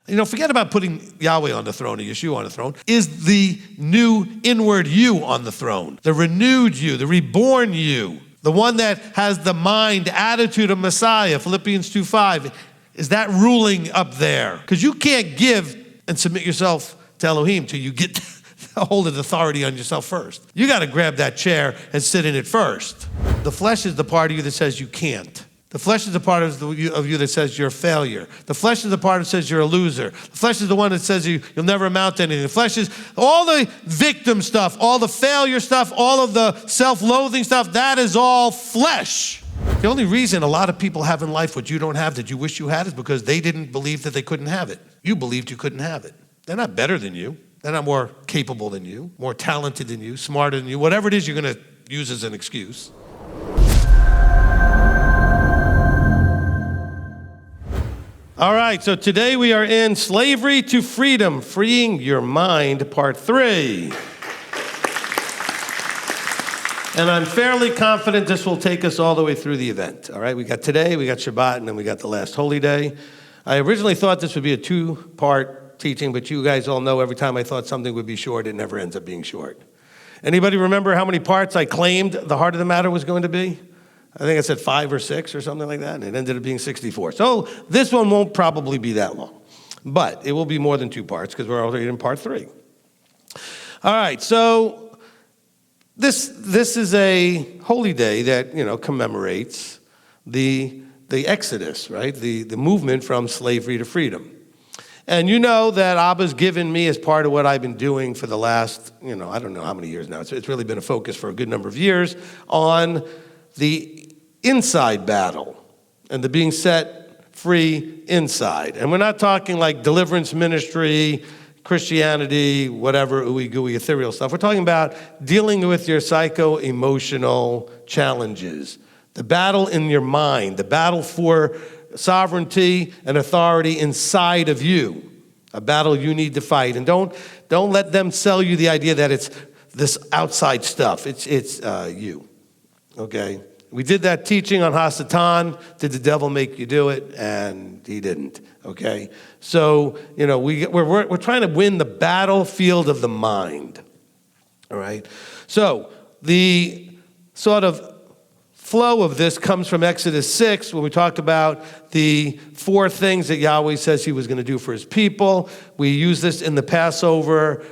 Forget about putting Yahweh on the throne or Yeshua on the throne. Is the new inward you on the throne, the renewed you, the reborn you, the one that has the mind, attitude of Messiah, Philippians 2:5. Is that ruling up there? Because you can't give and submit yourself to Elohim till you get a hold of authority on yourself first. You got to grab that chair and sit in it first. The flesh is the part of you that says you can't. The flesh is the part of you that says you're a failure. The flesh is the part that says you're a loser. The flesh is the one that says you'll never amount to anything. The flesh is all the victim stuff, all the failure stuff, all of the self-loathing stuff. That is all flesh. The only reason a lot of people have in life what you don't have that you wish you had is because they didn't believe that they couldn't have it. You believed you couldn't have it. They're not better than you. They're not more capable than you, more talented than you, smarter than you, whatever it is you're going to use as an excuse. All right, so today we are in Slavery to Freedom, Freeing Your Mind, Part 3. And I'm fairly confident this will take us all the way through the event. All right, we got today, we got Shabbat, and then we got the last holy day. I originally thought this would be a 2-part teaching, but you guys all know every time I thought something would be short, it never ends up being short. Anybody remember how many parts I claimed the heart of the matter was going to be? I think I said 5 or 6 or something like that, and it ended up being 64. So this one won't probably be that long, but it will be more than 2 parts because we're already in part 3. All right, so this is a holy day that commemorates the Exodus, right? The movement from slavery to freedom. And you know that Abba's given me as part of what I've been doing for the last, I don't know how many years now. It's really been a focus for a good number of years on the inside battle and the being set free inside. And we're not talking like deliverance ministry, Christianity, whatever, ooey gooey, ethereal stuff. We're talking about dealing with your psycho-emotional challenges, the battle in your mind, the battle for sovereignty and authority inside of you, a battle you need to fight. And don't let them sell you the idea that it's this outside stuff. It's you. Okay, we did that teaching on Hasatan. Did the devil make you do it? And he didn't. Okay, so we're trying to win the battlefield of the mind. All right, so the sort of flow of this comes from Exodus 6, when we talked about the 4 things that Yahweh says he was going to do for his people. We use this in the Passover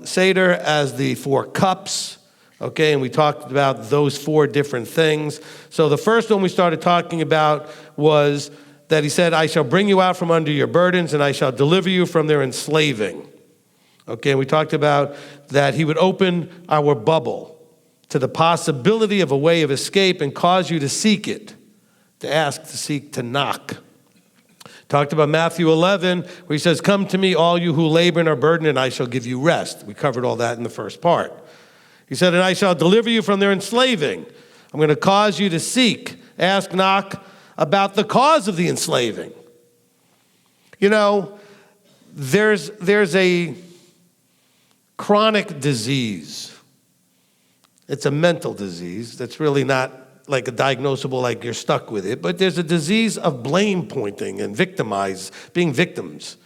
Seder as the 4 cups. Okay, and we talked about those 4 different things. So the first one we started talking about was that he said, I shall bring you out from under your burdens, and I shall deliver you from their enslaving. Okay, and we talked about that he would open our bubble to the possibility of a way of escape and cause you to seek it, to ask, to seek, to knock. Talked about Matthew 11, where he says, come to me, all you who labor and are burdened, and I shall give you rest. We covered all that in the first part. He said, and I shall deliver you from their enslaving. I'm going to cause you to seek, ask, knock about the cause of the enslaving. There's a chronic disease. It's a mental disease that's really not like a diagnosable, like you're stuck with it, but there's a disease of blame pointing and being victims.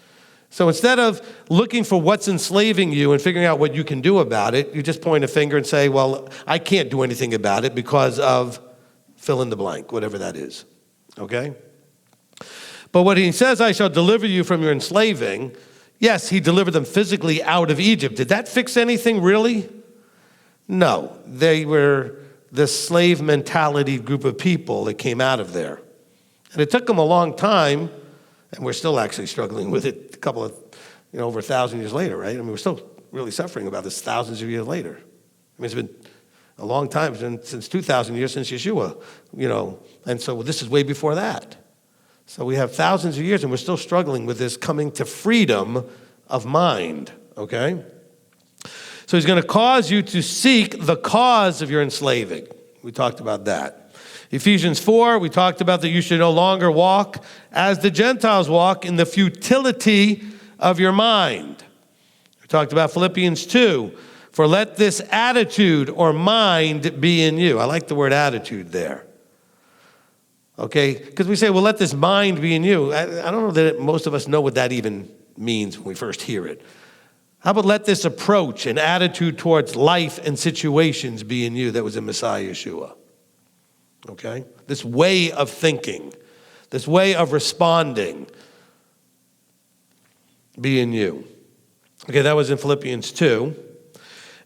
So instead of looking for what's enslaving you and figuring out what you can do about it, you just point a finger and say, well, I can't do anything about it because of fill in the blank, whatever that is, okay? But when he says, I shall deliver you from your enslaving, yes, he delivered them physically out of Egypt. Did that fix anything, really? No, they were the slave mentality group of people that came out of there. And it took them a long time, and we're still actually struggling with it a couple of, over 1,000 years later, right? I mean, we're still really suffering about this thousands of years later. I mean, it's been a long time, since 2,000 years since Yeshua, and so this is way before that. So we have thousands of years, and we're still struggling with this coming to freedom of mind, okay? So he's going to cause you to seek the cause of your enslaving. We talked about that. Ephesians 4, we talked about that you should no longer walk as the Gentiles walk in the futility of your mind. We talked about Philippians 2, for let this attitude or mind be in you. I like the word attitude there. Okay? Because we say, well, let this mind be in you. I don't know that most of us know what that even means when we first hear it. How about let this approach and attitude towards life and situations be in you that was in Messiah Yeshua? Okay? This way of thinking, this way of responding, be in you. Okay, that was in Philippians 2.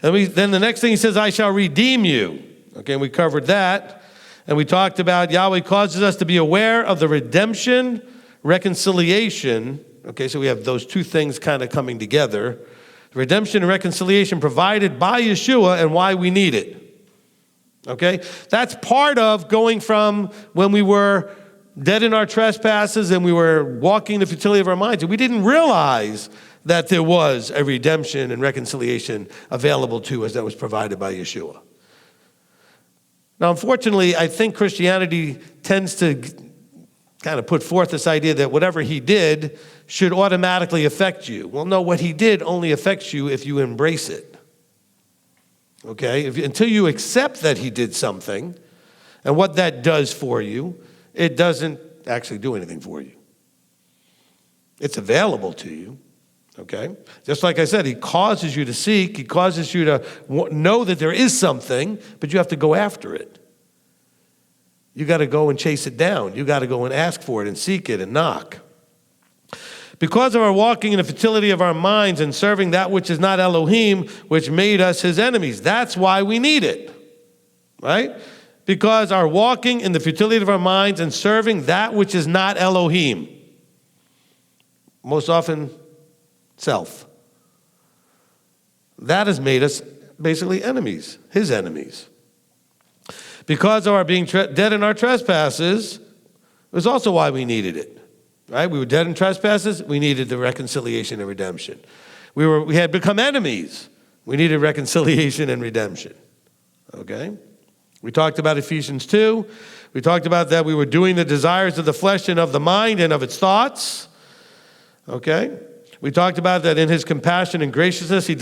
And then the next thing he says, I shall redeem you. Okay, and we covered that. And we talked about Yahweh causes us to be aware of the redemption, reconciliation. Okay, so we have those two things kind of coming together. Redemption and reconciliation provided by Yeshua and why we need it. Okay? That's part of going from when we were dead in our trespasses and we were walking the futility of our minds. And we didn't realize that there was a redemption and reconciliation available to us that was provided by Yeshua. Now, unfortunately, I think Christianity tends to kind of put forth this idea that whatever he did should automatically affect you. Well, no, what he did only affects you if you embrace it. Okay? Until you accept that he did something and what that does for you, it doesn't actually do anything for you. It's available to you. Okay? Just like I said, he causes you to seek. He causes you to know that there is something, but you have to go after it. You got to go and chase it down. You got to go and ask for it and seek it and knock. Because of our walking in the futility of our minds and serving that which is not Elohim, which made us his enemies. That's why we need it. Right? Because our walking in the futility of our minds and serving that which is not Elohim. Most often, self. That has made us basically enemies, his enemies. Because of our being dead in our trespasses, was also why we needed it. Right? We were dead in trespasses, we needed the reconciliation and redemption. We had become enemies. We needed reconciliation and redemption. Okay? We talked about Ephesians 2. We talked about that we were doing the desires of the flesh and of the mind and of its thoughts. Okay? We talked about that in his compassion and graciousness, he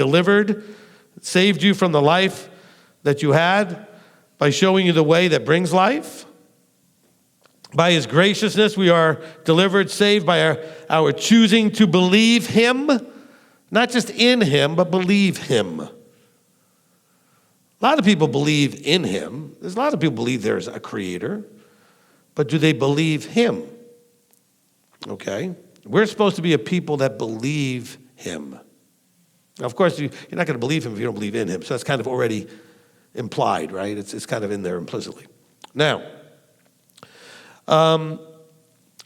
saved you from the life that you had by showing you the way that brings life. By his graciousness, we are delivered, saved by our choosing to believe him, not just in him, but believe him. A lot of people believe in him. There's a lot of people believe there's a creator, but do they believe him? Okay? We're supposed to be a people that believe him. Now, of course, you're not going to believe him if you don't believe in him, so that's kind of already implied, right? It's kind of in there implicitly. Now,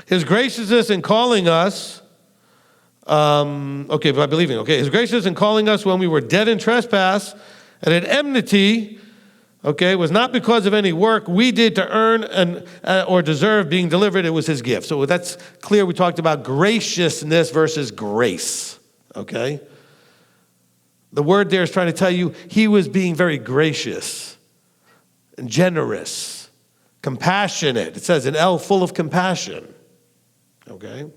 his graciousness in calling us, by believing, his graciousness in calling us when we were dead in trespass and in enmity, was not because of any work we did to earn or deserve being delivered. It was his gift. So that's clear. We talked about graciousness versus grace, okay? The word there is trying to tell you he was being very gracious and generous. Compassionate. It says an L full of compassion. Okay?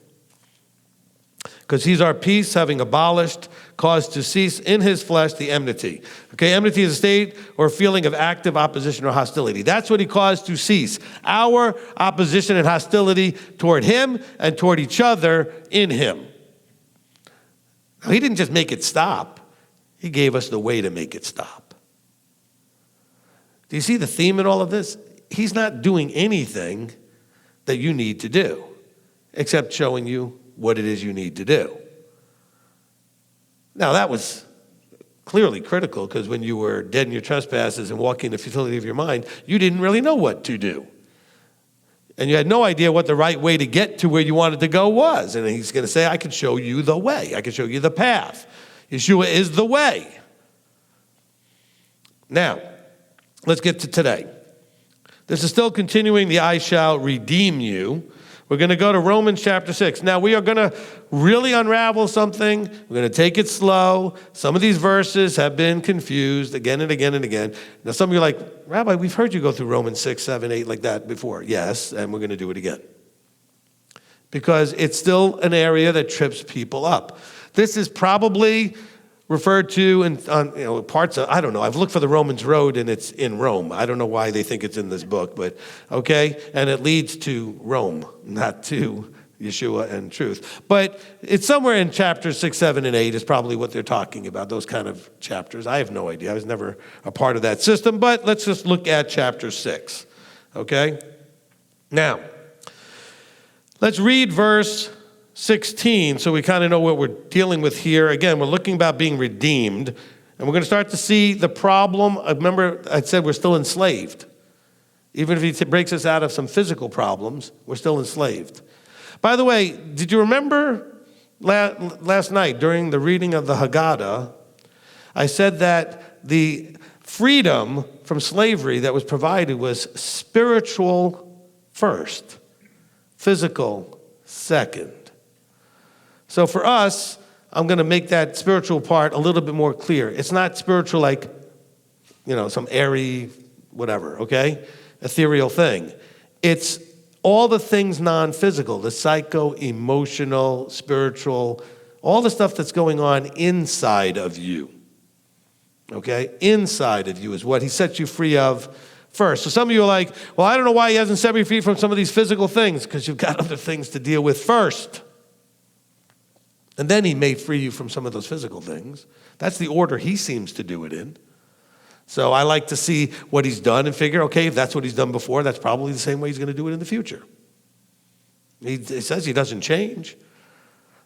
Because he's our peace, having abolished, caused to cease in his flesh the enmity. Okay, enmity is a state or feeling of active opposition or hostility. That's what he caused to cease. Our opposition and hostility toward him and toward each other in him. Now, he didn't just make it stop. He gave us the way to make it stop. Do you see the theme in all of this? He's not doing anything that you need to do, except showing you what it is you need to do. Now, that was clearly critical, because when you were dead in your trespasses and walking in the futility of your mind, you didn't really know what to do. And you had no idea what the right way to get to where you wanted to go was. And he's going to say, I can show you the way. I can show you the path. Yeshua is the way. Now, let's get to today. This is still continuing the I shall redeem you. We're going to go to Romans chapter 6. Now, we are going to really unravel something. We're going to take it slow. Some of these verses have been confused again and again and again. Now, some of you are like, Rabbi, we've heard you go through Romans 6, 7, 8 like that before. Yes, and we're going to do it again. Because it's still an area that trips people up. This is probably referred to in parts of, I don't know, I've looked for the Romans road and it's in Rome. I don't know why they think it's in this book, but okay, and it leads to Rome, not to Yeshua and truth. But it's somewhere in chapters 6, 7, and 8 is probably what they're talking about, those kind of chapters. I have no idea. I was never a part of that system, but let's just look at chapter 6, okay? Now, let's read verse 16, so we kind of know what we're dealing with here. Again, we're looking about being redeemed, and we're going to start to see the problem. Remember, I said we're still enslaved. Even if he breaks us out of some physical problems, we're still enslaved. By the way, did you remember last night during the reading of the Haggadah, I said that the freedom from slavery that was provided was spiritual first, physical second. So for us, I'm going to make that spiritual part a little bit more clear. It's not spiritual like, some airy, whatever, okay? Ethereal thing. It's all the things non-physical, the psycho, emotional, spiritual, all the stuff that's going on inside of you. Okay? Inside of you is what he sets you free of first. So some of you are like, well, I don't know why he hasn't set me free from some of these physical things, because you've got other things to deal with first. And then he may free you from some of those physical things. That's the order he seems to do it in. So I like to see what he's done and figure, okay, if that's what he's done before, that's probably the same way he's going to do it in the future. He says he doesn't change.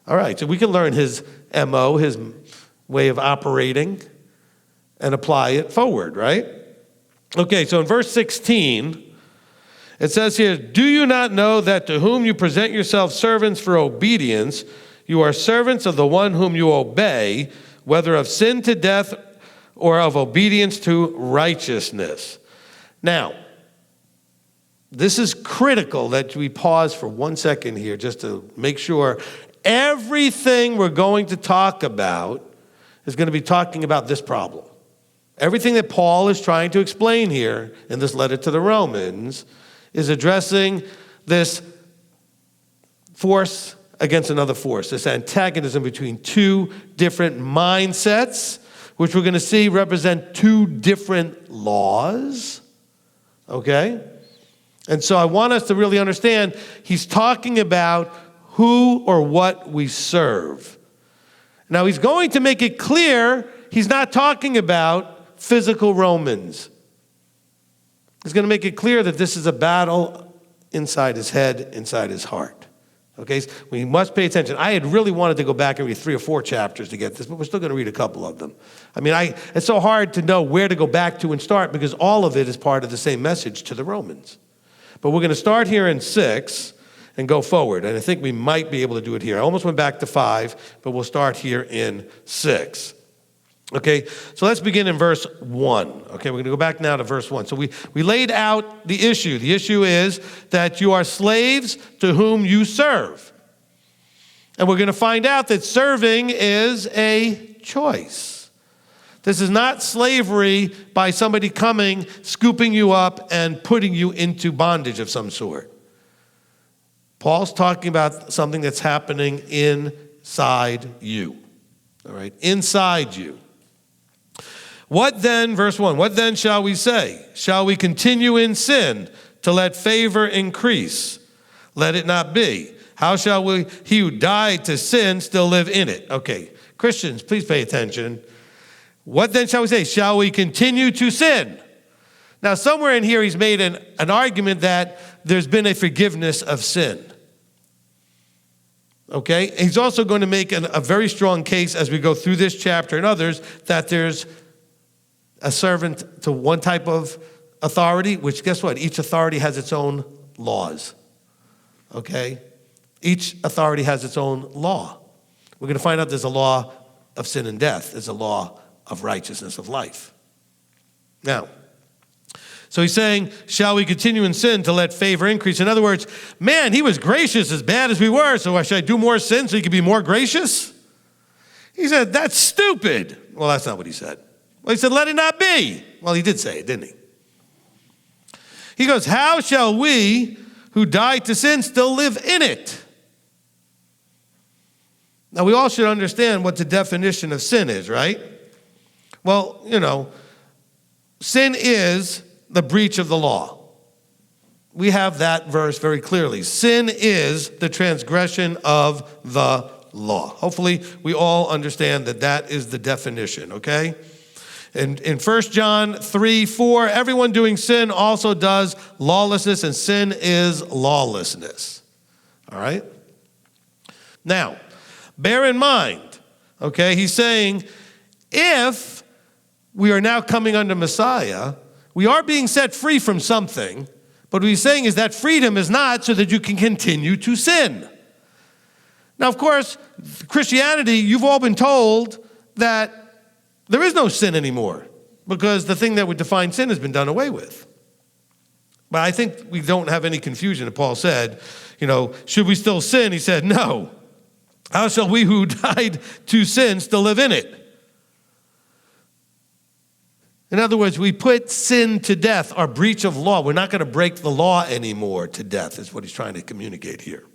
All right, so we can learn his MO, his way of operating, and apply it forward, right? Okay, so in verse 16, it says here, do you not know that to whom you present yourselves servants for obedience, you are servants of the one whom you obey, whether of sin to death or of obedience to righteousness. Now, this is critical that we pause for 1 second here just to make sure everything we're going to talk about is going to be talking about this problem. Everything that Paul is trying to explain here in this letter to the Romans is addressing this force against another force, this antagonism between two different mindsets, which we're going to see represent two different laws, okay? And so I want us to really understand he's talking about who or what we serve. Now he's going to make it clear he's not talking about physical Romans. He's going to make it clear that this is a battle inside his head, inside his heart. Okay, so we must pay attention. I had really wanted to go back and read 3 or 4 chapters to get this, but we're still going to read a couple of them. I mean, it's so hard to know where to go back to and start because all of it is part of the same message to the Romans. But we're going to start here in 6 and go forward, and I think we might be able to do it here. I almost went back to 5, but we'll start here in 6. Okay, so let's begin in verse 1. Okay, we're going to go back now to verse 1. So we laid out the issue. The issue is that you are slaves to whom you serve. And we're going to find out that serving is a choice. This is not slavery by somebody coming, scooping you up, and putting you into bondage of some sort. Paul's talking about something that's happening inside you. All right, inside you. What then, verse 1, what then shall we say? Shall we continue in sin to let favor increase? Let it not be. How shall he who died to sin still live in it? Okay, Christians, please pay attention. What then shall we say? Shall we continue to sin? Now, somewhere in here, he's made an argument that there's been a forgiveness of sin. Okay, he's also going to make a very strong case as we go through this chapter and others that there's a servant to one type of authority, which guess what? Each authority has its own laws. Okay? Each authority has its own law. We're going to find out there's a law of sin and death. There's a law of righteousness of life. Now, so he's saying, shall we continue in sin to let favor increase? In other words, man, he was gracious as bad as we were, so should I do more sin so he could be more gracious? He said, that's stupid. Well, that's not what he said. Well, he said, let it not be. Well, he did say it, didn't he? He goes, how shall we who died to sin still live in it? Now, we all should understand what the definition of sin is, right? Well, sin is the breach of the law. We have that verse very clearly. Sin is the transgression of the law. Hopefully, we all understand that that is the definition, okay? In 1 John 3:4, everyone doing sin also does lawlessness, and sin is lawlessness. All right? Now, bear in mind, okay, he's saying, if we are now coming under Messiah, we are being set free from something, but what he's saying is that freedom is not so that you can continue to sin. Now, of course, Christianity, you've all been told that there is no sin anymore because the thing that would define sin has been done away with. But I think we don't have any confusion. Paul said, should we still sin? He said, no. How shall we who died to sin still live in it? In other words, we put sin to death, our breach of law. We're not going to break the law anymore to death, is what he's trying to communicate here.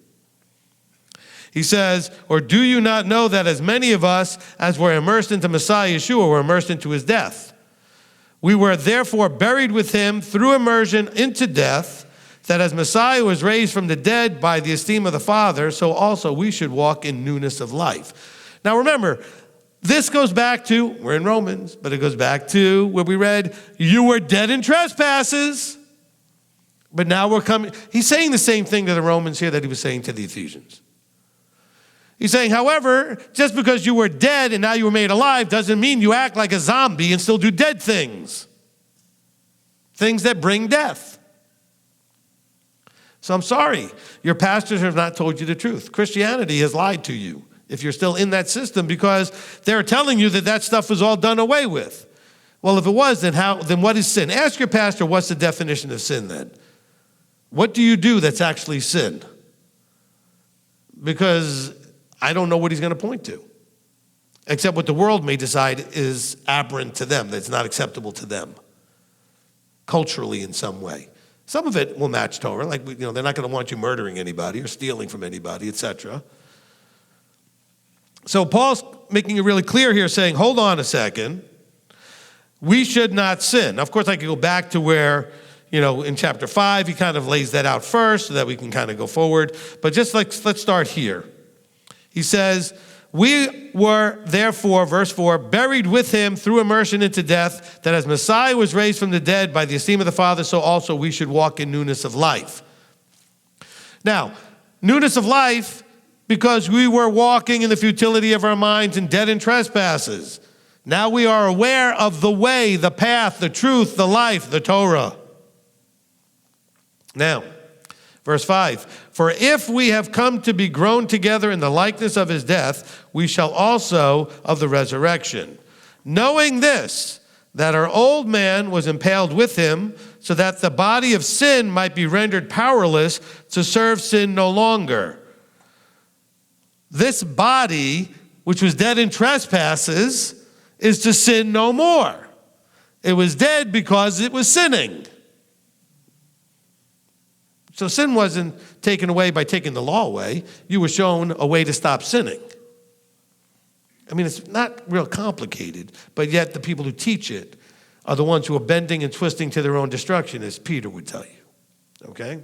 He says, or do you not know that as many of us as were immersed into Messiah Yeshua were immersed into his death? We were therefore buried with him through immersion into death, that as Messiah was raised from the dead by the esteem of the Father, so also we should walk in newness of life. Now remember, this goes back to, we're in Romans, but it goes back to where we read, you were dead in trespasses, but now we're coming. He's saying the same thing to the Romans here that he was saying to the Ephesians. He's saying, however, just because you were dead and now you were made alive doesn't mean you act like a zombie and still do dead things. Things that bring death. So I'm sorry, your pastors have not told you the truth. Christianity has lied to you if you're still in that system because they're telling you that that stuff was all done away with. Well, if it was, then what is sin? Ask your pastor, what's the definition of sin then? What do you do that's actually sin? Because I don't know what he's going to point to, except what the world may decide is aberrant to them, that's not acceptable to them, culturally in some way. Some of it will match Torah, like they're not going to want you murdering anybody or stealing from anybody, etc. So Paul's making it really clear here, saying, hold on a second, we should not sin. Now, of course, I could go back to where, in chapter 5, he kind of lays that out first so that we can kind of go forward. But just let's start here. He says, we were therefore, verse 4, buried with him through immersion into death, that as Messiah was raised from the dead by the esteem of the Father, so also we should walk in newness of life. Now, newness of life, because we were walking in the futility of our minds and dead in trespasses. Now we are aware of the way, the path, the truth, the life, the Torah. Now, verse 5, for if we have come to be grown together in the likeness of his death, we shall also of the resurrection. Knowing this, that our old man was impaled with him, so that the body of sin might be rendered powerless to serve sin no longer. This body, which was dead in trespasses, is to sin no more. It was dead because it was sinning. So sin wasn't taken away by taking the law away. You were shown a way to stop sinning. I mean, it's not real complicated, but yet the people who teach it are the ones who are bending and twisting to their own destruction, as Peter would tell you. Okay?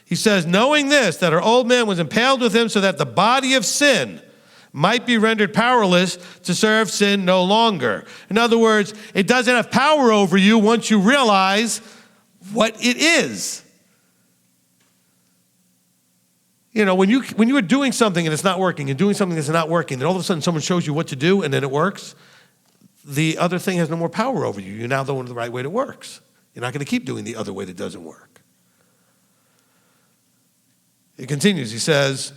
He says, knowing this, that our old man was impaled with him so that the body of sin might be rendered powerless to serve sin no longer. In other words, it doesn't have power over you once you realize what it is. When you are doing something and it's not working, and doing something that's not working, then all of a sudden someone shows you what to do and then it works, the other thing has no more power over you. You're now doing the right way that works. You're not going to keep doing the other way that doesn't work. It continues, he says,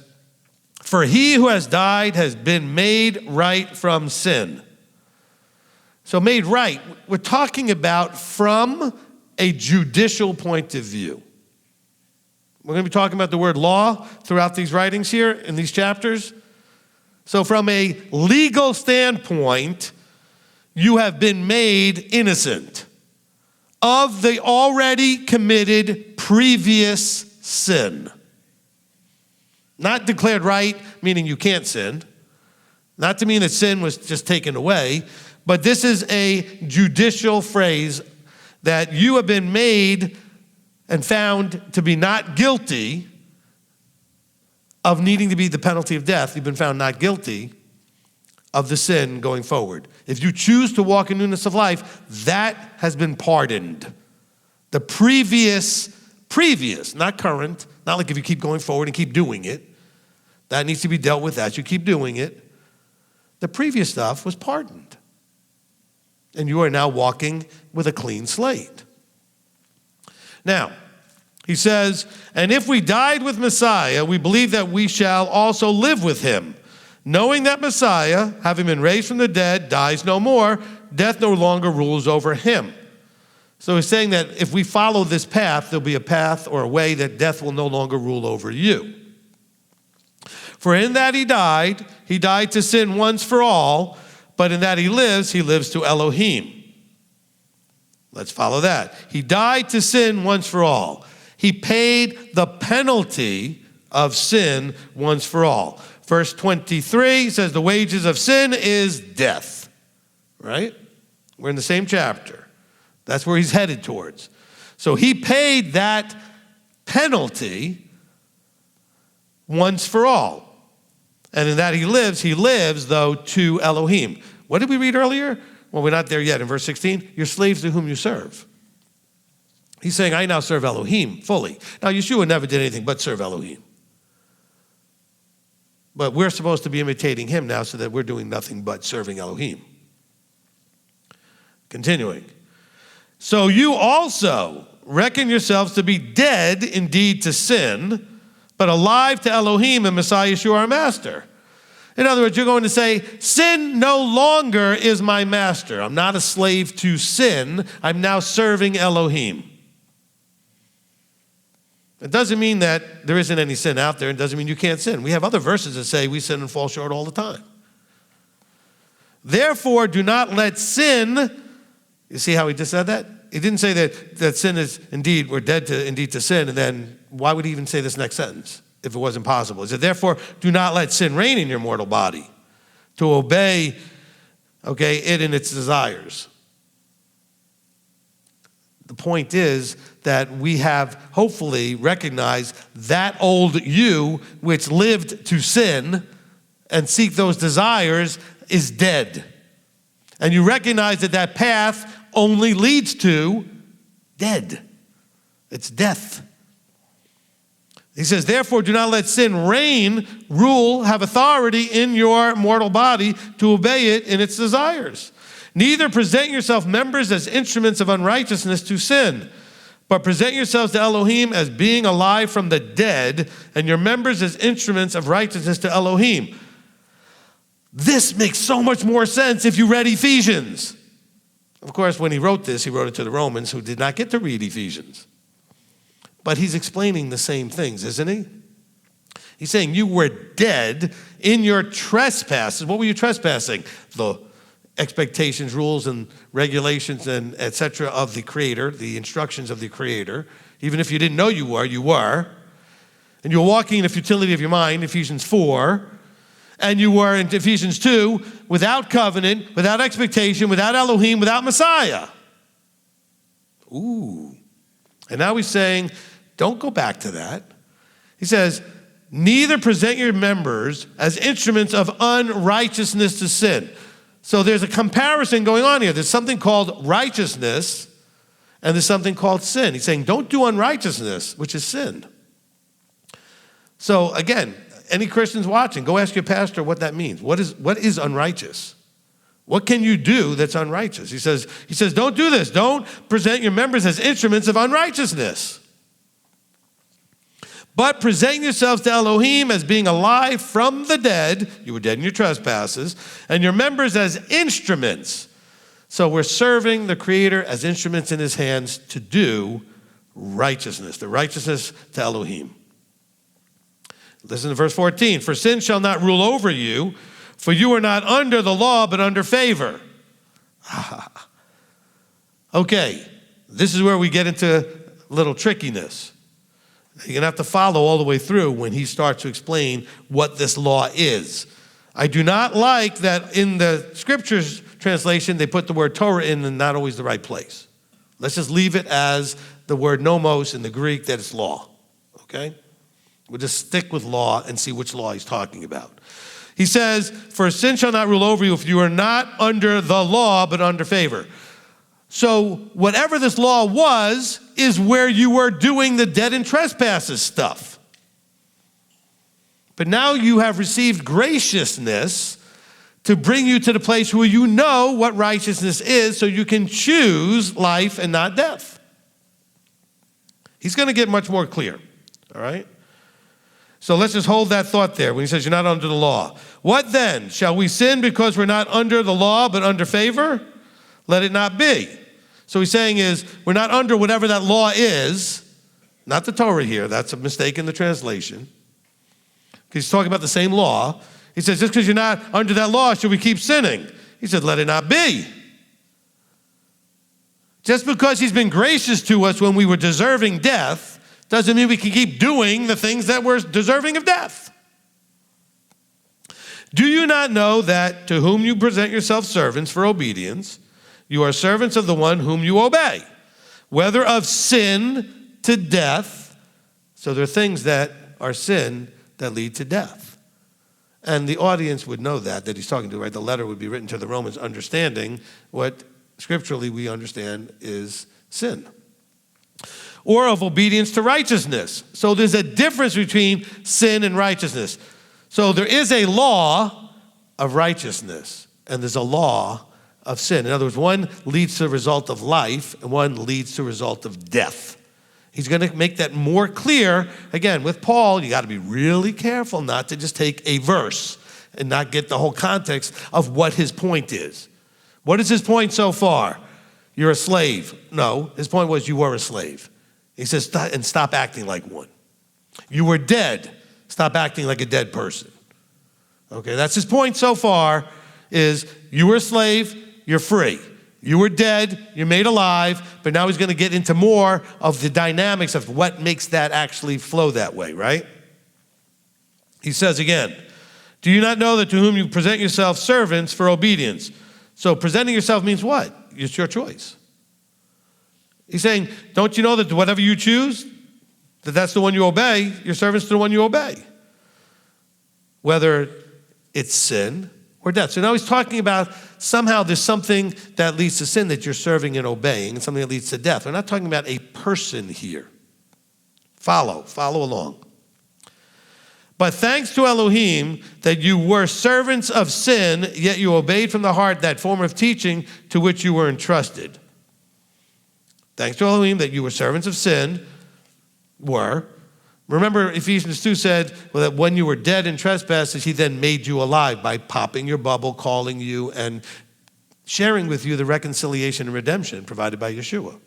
for he who has died has been made right from sin. So made right, we're talking about from a judicial point of view. We're going to be talking about the word law throughout these writings here in these chapters. So from a legal standpoint, you have been made innocent of the already committed previous sin. Not declared right, meaning you can't sin. Not to mean that sin was just taken away, but this is a judicial phrase that you have been made and found to be not guilty of needing to be the penalty of death. You've been found not guilty of the sin going forward. If you choose to walk in newness of life, that has been pardoned. The previous, not current, not like if you keep going forward and keep doing it. That needs to be dealt with as you keep doing it. The previous stuff was pardoned. And you are now walking with a clean slate. Now, he says, and if we died with Messiah, we believe that we shall also live with him, knowing that Messiah, having been raised from the dead, dies no more, death no longer rules over him. So he's saying that if we follow this path, there'll be a path or a way that death will no longer rule over you. For in that he died to sin once for all, but in that he lives to Elohim. Let's follow that. He died to sin once for all. He paid the penalty of sin once for all. Verse 23 says the wages of sin is death, right? We're in the same chapter. That's where he's headed towards. So he paid that penalty once for all. And in that he lives, though, to Elohim. What did we read earlier? Well, we're not there yet. In verse 16, you're slaves to whom you serve. He's saying, I now serve Elohim fully. Now, Yeshua never did anything but serve Elohim. But we're supposed to be imitating him now so that we're doing nothing but serving Elohim. Continuing. So you also reckon yourselves to be dead indeed to sin, but alive to Elohim and Messiah Yeshua our master. In other words, you're going to say, sin no longer is my master. I'm not a slave to sin. I'm now serving Elohim. It doesn't mean that there isn't any sin out there. It doesn't mean you can't sin. We have other verses that say we sin and fall short all the time. Therefore, do not let sin, you see how he just said that? He didn't say that sin is indeed, we're dead to sin, and then why would he even say this next sentence if it wasn't possible? He said, therefore, do not let sin reign in your mortal body to obey, it in its desires. The point is that we have hopefully recognized that old you which lived to sin and seek those desires is dead. And you recognize that path only leads to dead. It's death. He says, therefore, do not let sin reign, rule, have authority in your mortal body to obey it in its desires. Neither present yourself members as instruments of unrighteousness to sin, but present yourselves to Elohim as being alive from the dead, and your members as instruments of righteousness to Elohim. This makes so much more sense if you read Ephesians. Of course, when he wrote this, he wrote it to the Romans who did not get to read Ephesians. But he's explaining the same things, isn't he? He's saying you were dead in your trespasses. What were you trespassing? The expectations, rules, and regulations, and etc. of the Creator, the instructions of the Creator. Even if you didn't know you were. And you were walking in the futility of your mind, Ephesians 4. And you were in Ephesians 2, without covenant, without expectation, without Elohim, without Messiah. Ooh. And now he's saying, don't go back to that. He says, neither present your members as instruments of unrighteousness to sin. So there's a comparison going on here. There's something called righteousness, and there's something called sin. He's saying, don't do unrighteousness, which is sin. So again, any Christians watching, go ask your pastor what that means. What is unrighteous? What can you do that's unrighteous? He says, don't do this. Don't present your members as instruments of unrighteousness. But present yourselves to Elohim as being alive from the dead. You were dead in your trespasses. And your members as instruments. So we're serving the Creator as instruments in his hands to do righteousness. The righteousness to Elohim. Listen to verse 14. For sin shall not rule over you, for you are not under the law, but under favor. Okay, this is where we get into a little trickiness. You're going to have to follow all the way through when he starts to explain what this law is. I do not like that in the scriptures translation, they put the word Torah in and not always the right place. Let's just leave it as the word nomos in the Greek, that it's law, okay? We'll just stick with law and see which law he's talking about. He says, for sin shall not rule over you if you are not under the law, but under favor. So whatever this law was is where you were doing the dead in trespasses stuff. But now you have received graciousness to bring you to the place where you know what righteousness is so you can choose life and not death. He's going to get much more clear, all right? So let's just hold that thought there when he says you're not under the law. What then? Shall we sin because we're not under the law but under favor? Let it not be. So he's saying is we're not under whatever that law is, not the Torah here. That's a mistake in the translation. He's talking about the same law. He says, just because you're not under that law, should we keep sinning? He said, let it not be. Just because he's been gracious to us when we were deserving death doesn't mean we can keep doing the things that were deserving of death. Do you not know that to whom you present yourselves servants for obedience, you are servants of the one whom you obey, whether of sin to death? So there are things that are sin that lead to death. And the audience would know that he's talking to, right? The letter would be written to the Romans understanding what scripturally we understand is sin. Or of obedience to righteousness. So there's a difference between sin and righteousness. So there is a law of righteousness, and there's a law of sin. In other words, one leads to the result of life, and one leads to the result of death. He's going to make that more clear. Again, with Paul, you got to be really careful not to just take a verse and not get the whole context of what his point is. What is his point so far? You're a slave. No, his point was you were a slave. He says, stop acting like one. You were dead. Stop acting like a dead person. Okay, that's his point so far, is you were a slave, you're free. You were dead, you're made alive, but now he's going to get into more of the dynamics of what makes that actually flow that way, right? He says again, do you not know that to whom you present yourself servants for obedience? So presenting yourself means what? It's your choice. He's saying, don't you know that whatever you choose, that's the one you obey, your servants to the one you obey. Whether it's sin or death. So now he's talking about somehow there's something that leads to sin that you're serving and obeying, and something that leads to death. We're not talking about a person here. Follow along. But thanks to Elohim that you were servants of sin, yet you obeyed from the heart that form of teaching to which you were entrusted. Thanks to Elohim that you were servants of sin, Remember, Ephesians 2 said that when you were dead in trespasses, he then made you alive by popping your bubble, calling you, and sharing with you the reconciliation and redemption provided by Yeshua.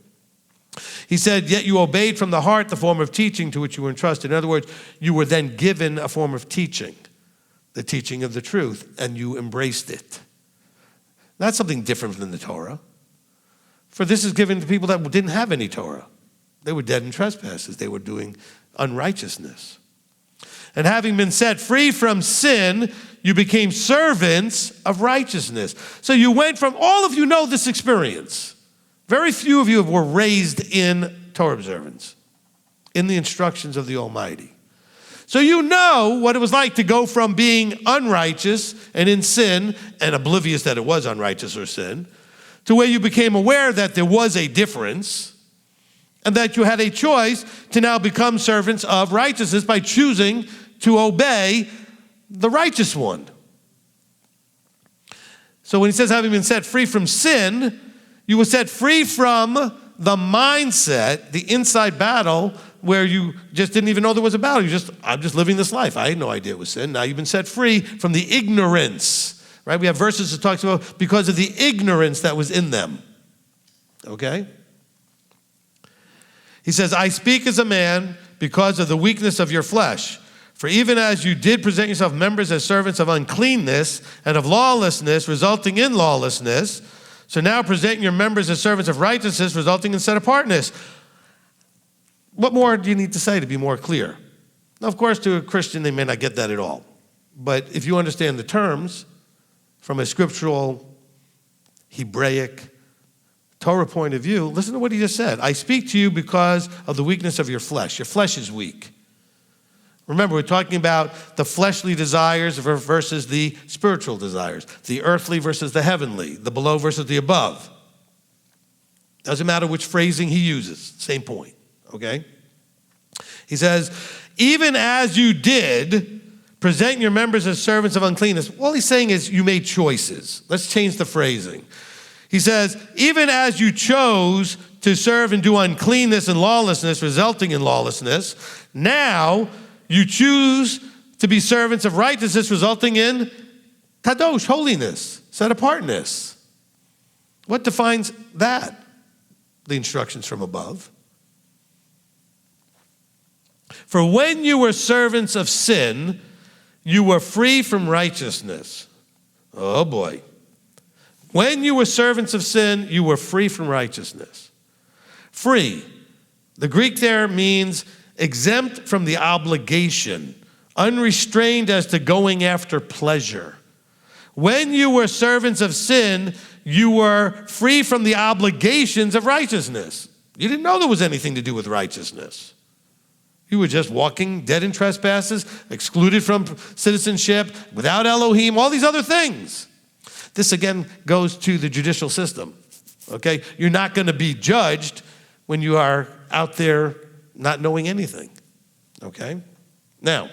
He said, yet you obeyed from the heart the form of teaching to which you were entrusted. In other words, you were then given a form of teaching, the teaching of the truth, and you embraced it. That's something different than the Torah. For this is given to people that didn't have any Torah. They were dead in trespasses. They were doing unrighteousness. And having been set free from sin, you became servants of righteousness. So you went from, all of you know this experience. Very few of you were raised in Torah observance, in the instructions of the Almighty. So you know what it was like to go from being unrighteous and in sin and oblivious that it was unrighteous or sin, to where you became aware that there was a difference, and that you had a choice to now become servants of righteousness by choosing to obey the righteous one. So when he says having been set free from sin, you were set free from the mindset, the inside battle, where you just didn't even know there was a battle. I'm just living this life. I had no idea it was sin. Now you've been set free from the ignorance, right? We have verses that talks about because of the ignorance that was in them, okay? He says, I speak as a man because of the weakness of your flesh. For even as you did present yourself members as servants of uncleanness and of lawlessness, resulting in lawlessness, so now present your members as servants of righteousness, resulting in set-apartness. What more do you need to say to be more clear? Now, of course, to a Christian, they may not get that at all. But if you understand the terms from a scriptural, Hebraic, Torah point of view, listen to what he just said. I speak to you because of the weakness of your flesh. Your flesh is weak. Remember, we're talking about the fleshly desires versus the spiritual desires, the earthly versus the heavenly, the below versus the above. Doesn't matter which phrasing he uses, same point, okay? He says, even as you did present your members as servants of uncleanness. All he's saying is you made choices. Let's change the phrasing. He says, even as you chose to serve and do uncleanness and lawlessness, resulting in lawlessness, now you choose to be servants of righteousness, resulting in kadosh, holiness, set apartness. What defines that? The instructions from above. For when you were servants of sin, you were free from righteousness. Oh boy. When you were servants of sin, you were free from righteousness. Free. The Greek there means exempt from the obligation, unrestrained as to going after pleasure. When you were servants of sin, you were free from the obligations of righteousness. You didn't know there was anything to do with righteousness. You were just walking dead in trespasses, excluded from citizenship, without Elohim, all these other things. This again goes to the judicial system, okay? You're not going to be judged when you are out there not knowing anything, okay? Now,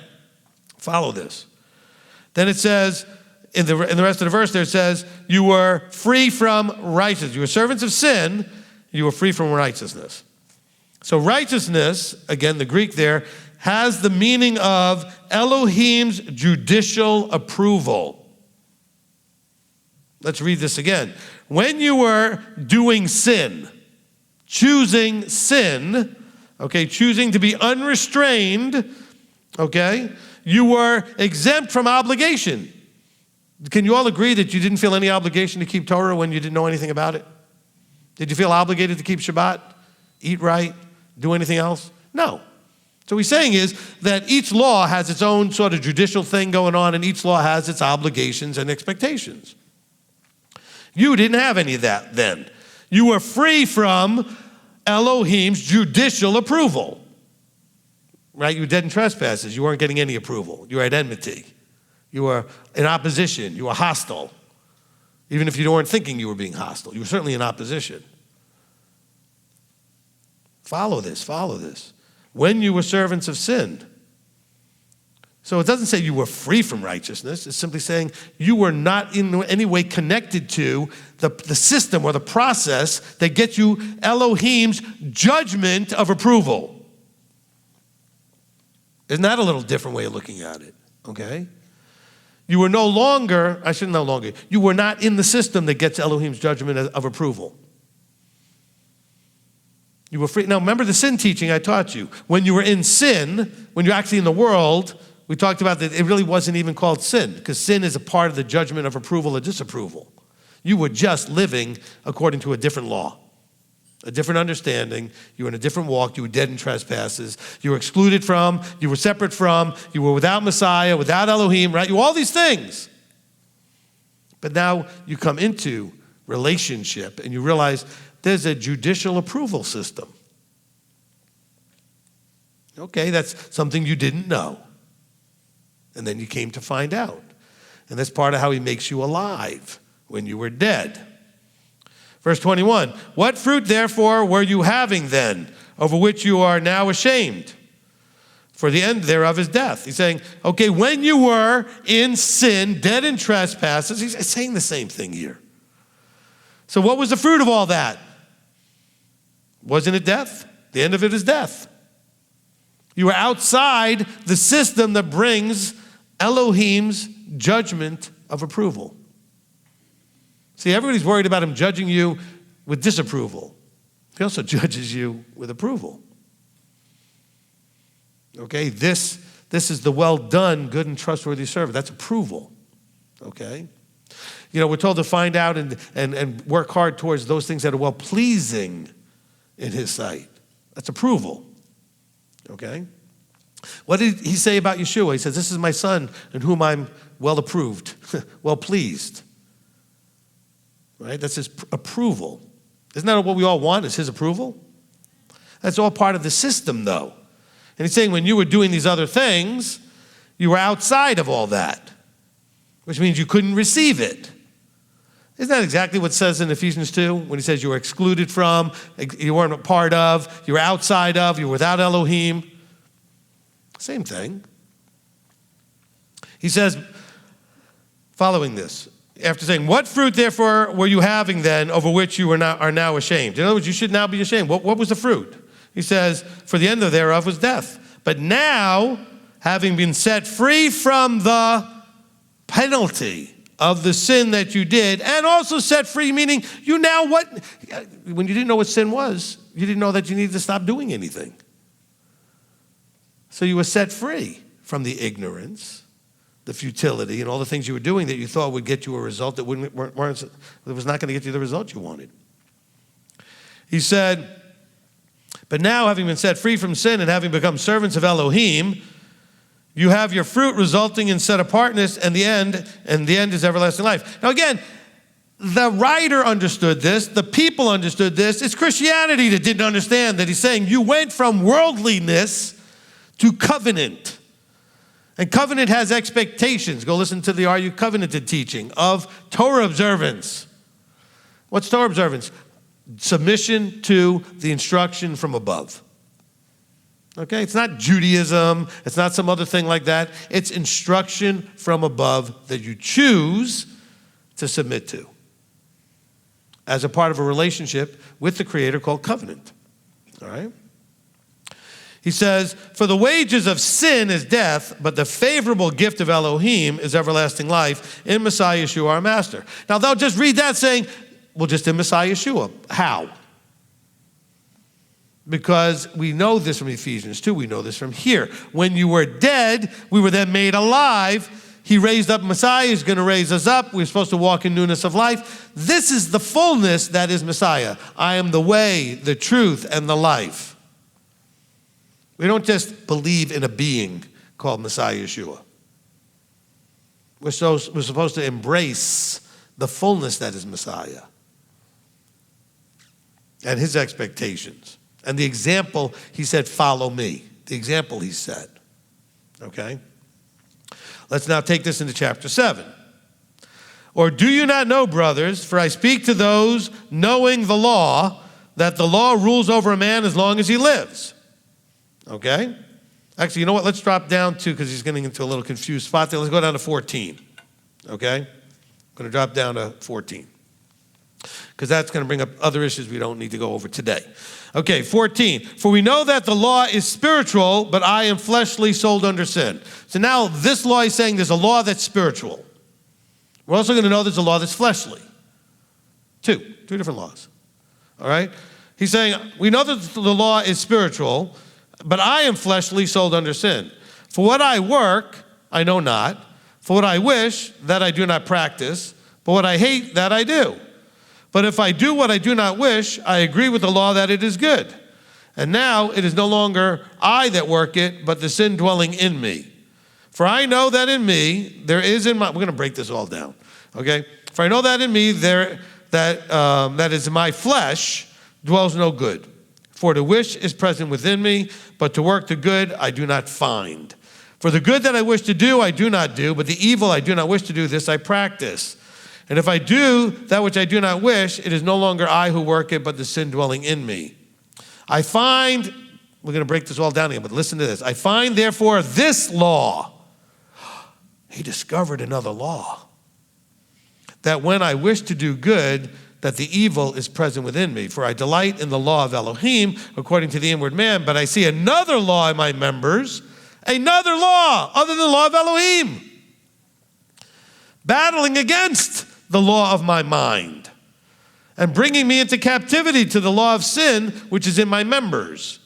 follow this. Then it says, in the rest of the verse there, it says, you were free from righteousness. You were servants of sin, you were free from righteousness. So righteousness, again, the Greek there, has the meaning of Elohim's judicial approval. Let's read this again. When you were doing sin, choosing sin, okay, choosing to be unrestrained, okay, you were exempt from obligation. Can you all agree that you didn't feel any obligation to keep Torah when you didn't know anything about it? Did you feel obligated to keep Shabbat, eat right, do anything else? No. So what he's saying is that each law has its own sort of judicial thing going on, and each law has its obligations and expectations. You didn't have any of that then. You were free from Elohim's judicial approval. Right? You were dead in trespasses. You weren't getting any approval. You were at enmity. You were in opposition. You were hostile. Even if you weren't thinking you were being hostile, you were certainly in opposition. Follow this, follow this. When you were servants of sin. So it doesn't say you were free from righteousness. It's simply saying you were not in any way connected to the system or the process that gets you Elohim's judgment of approval. Isn't that a little different way of looking at it? Okay? You were no longer, you were not in the system that gets Elohim's judgment of approval. You were free. Now remember the sin teaching I taught you. When you were in sin, when you're actually in the world, we talked about that it really wasn't even called sin, because sin is a part of the judgment of approval or disapproval. You were just living according to a different law, a different understanding. You were in a different walk. You were dead in trespasses. You were excluded from, you were separate from, you were without Messiah, without Elohim, right? You were all these things. But now you come into relationship and you realize there's a judicial approval system. Okay, that's something you didn't know. And then you came to find out. And that's part of how he makes you alive when you were dead. Verse 21, what fruit therefore were you having then, over which you are now ashamed? For the end thereof is death. He's saying, okay, when you were in sin, dead in trespasses, he's saying the same thing here. So what was the fruit of all that? Wasn't it death? The end of it is death. You were outside the system that brings Elohim's judgment of approval. See, everybody's worried about him judging you with disapproval. He also judges you with approval. Okay, this is the well done, good and trustworthy servant. That's approval. Okay? You know, we're told to find out and work hard towards those things that are well pleasing in his sight. That's approval. okay? What did he say about Yeshua? He says, this is my son in whom I'm well approved, well pleased. Right? That's his approval. Isn't that what we all want, is his approval? That's all part of the system, though. And he's saying when you were doing these other things, you were outside of all that, which means you couldn't receive it. Isn't that exactly what it says in Ephesians 2? When he says you were excluded from, you weren't a part of, you were outside of, you were without Elohim. Same thing. He says, following this, after saying, what fruit therefore were you having then over which you are now ashamed? In other words, you should now be ashamed. What was the fruit? He says, for the end thereof was death. But now, having been set free from the penalty of the sin that you did, and also set free, meaning you now when you didn't know what sin was, you didn't know that you needed to stop doing anything. So you were set free from the ignorance, the futility, and all the things you were doing that you thought would get you a result that was not going to get you the result you wanted. He said, but now having been set free from sin and having become servants of Elohim, you have your fruit resulting in set apartness, and the end is everlasting life. Now again, the writer understood this, the people understood this. It's Christianity that didn't understand that. He's saying you went from worldliness to covenant. And covenant has expectations. Go listen to the Are You Covenanted teaching of Torah observance. What's Torah observance? Submission to the instruction from above. Okay, it's not Judaism, it's not some other thing like that. It's instruction from above that you choose to submit to as a part of a relationship with the Creator called covenant. All right? He says, for the wages of sin is death, but the favorable gift of Elohim is everlasting life in Messiah Yeshua our Master. Now they'll just read that saying, well, just in Messiah Yeshua. How? Because we know this from Ephesians 2, we know this from here. When you were dead, we were then made alive. He raised up Messiah, he's going to raise us up. We're supposed to walk in newness of life. This is the fullness that is Messiah. I am the way, the truth, and the life. We don't just believe in a being called Messiah Yeshua. We're supposed to embrace the fullness that is Messiah and his expectations. And the example, he said, follow me. The example he said. Okay? Let's now take this into chapter 7. Or do you not know, brothers, for I speak to those knowing the law, that the law rules over a man as long as he lives. Okay? Actually, you know what? Let's drop down to, because he's getting into a little confused spot there. Let's go down to 14. Okay? I'm going to drop down to 14. Because that's going to bring up other issues we don't need to go over today. Okay, 14. For we know that the law is spiritual, but I am fleshly, sold under sin. So now this law is saying there's a law that's spiritual. We're also going to know there's a law that's fleshly. Two different laws. All right? He's saying, we know that the law is spiritual, but I am fleshly, sold under sin. For what I work, I know not. For what I wish, that I do not practice. But what I hate, that I do. But if I do what I do not wish, I agree with the law that it is good. And now it is no longer I that work it, but the sin dwelling in me. For I know that in me, there is in my, we're going to break this all down, okay? For I know that in me, that is in my flesh, dwells no good. For the wish is present within me, but to work the good I do not find. For the good that I wish to do, I do not do, but the evil I do not wish to do, this I practice. And if I do that which I do not wish, it is no longer I who work it, but the sin dwelling in me. I find, we're going to break this all down again, but listen to this. I find, therefore, this law. He discovered another law. That when I wish to do good, that the evil is present within me. For I delight in the law of Elohim, according to the inward man, but I see another law in my members, another law other than the law of Elohim, battling against the law of my mind, and bringing me into captivity to the law of sin, which is in my members.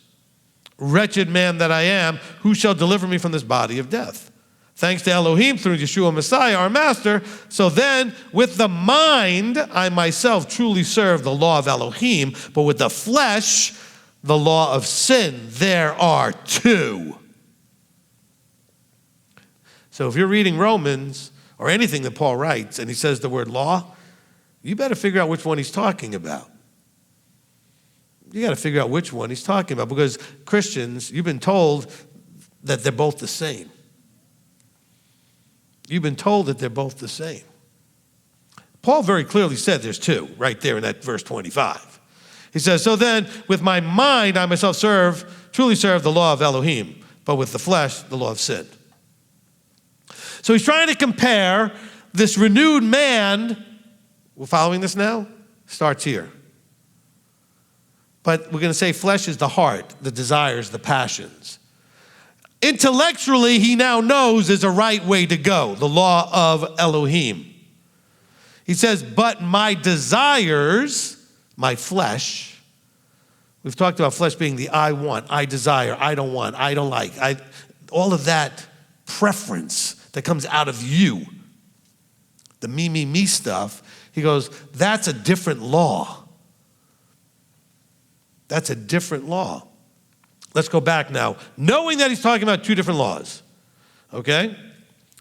Wretched man that I am, who shall deliver me from this body of death? Thanks to Elohim through Yeshua Messiah, our Master. So then, with the mind, I myself truly serve the law of Elohim, but with the flesh, the law of sin, there are two. So if you're reading Romans or anything that Paul writes and he says the word law, you better figure out which one he's talking about. You got to figure out which one he's talking about, because Christians, you've been told that they're both the same. You've been told that they're both the same. Paul very clearly said there's two, right there in that verse 25. He says, so then with my mind I myself truly serve the law of Elohim, but with the flesh, the law of sin. So he's trying to compare this renewed man, we're following this now? Starts here. But we're going to say flesh is the heart, the desires, the passions. Intellectually, he now knows there's a right way to go, the law of Elohim. He says, but my desires, my flesh, we've talked about flesh being the I want, I desire, I don't want, I don't like, all of that preference that comes out of you, the me stuff, he goes, that's a different law. That's a different law. Let's go back now. Knowing that he's talking about two different laws. Okay?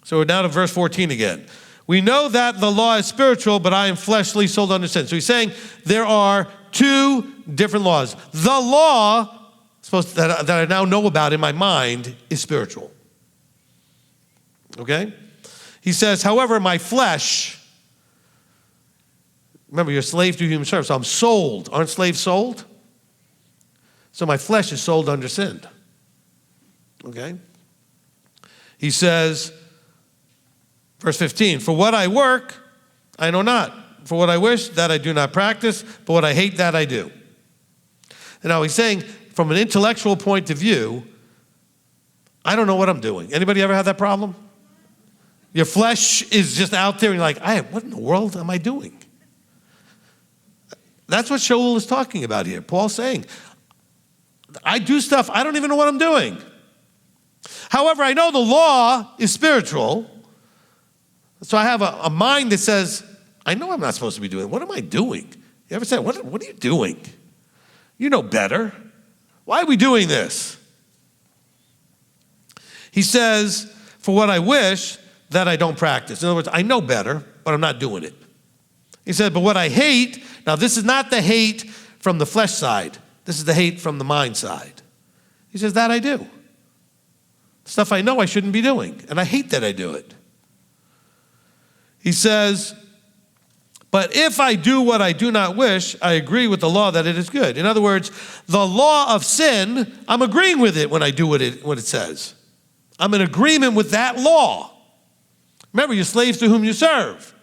So we're now to verse 14 again. We know that the law is spiritual, but I am fleshly, sold under sin. So he's saying there are two different laws. The law that I now know about in my mind is spiritual. Okay? He says, however, my flesh, remember, you're a slave to human service, so I'm sold. Aren't slaves sold? So my flesh is sold under sin. Okay? He says, verse 15, for what I work, I know not. For what I wish, that I do not practice, but what I hate, that I do. And now he's saying, from an intellectual point of view, I don't know what I'm doing. Anybody ever have that problem? Your flesh is just out there, and you're like, what in the world am I doing? That's what Shaul is talking about here. Paul's saying, I do stuff, I don't even know what I'm doing. However, I know the law is spiritual, so I have a mind that says, I know I'm not supposed to be doing. What am I doing? You ever say, what are you doing? You know better. Why are we doing this? He says, for what I wish, that I don't practice. In other words, I know better, but I'm not doing it. He said, but what I hate, now this is not the hate from the flesh side. This is the hate from the mind side. He says, that I do. Stuff I know I shouldn't be doing, and I hate that I do it. He says, but if I do what I do not wish, I agree with the law that it is good. In other words, the law of sin, I'm agreeing with it when I do what it says. I'm in agreement with that law. Remember, you're slaves to whom you serve.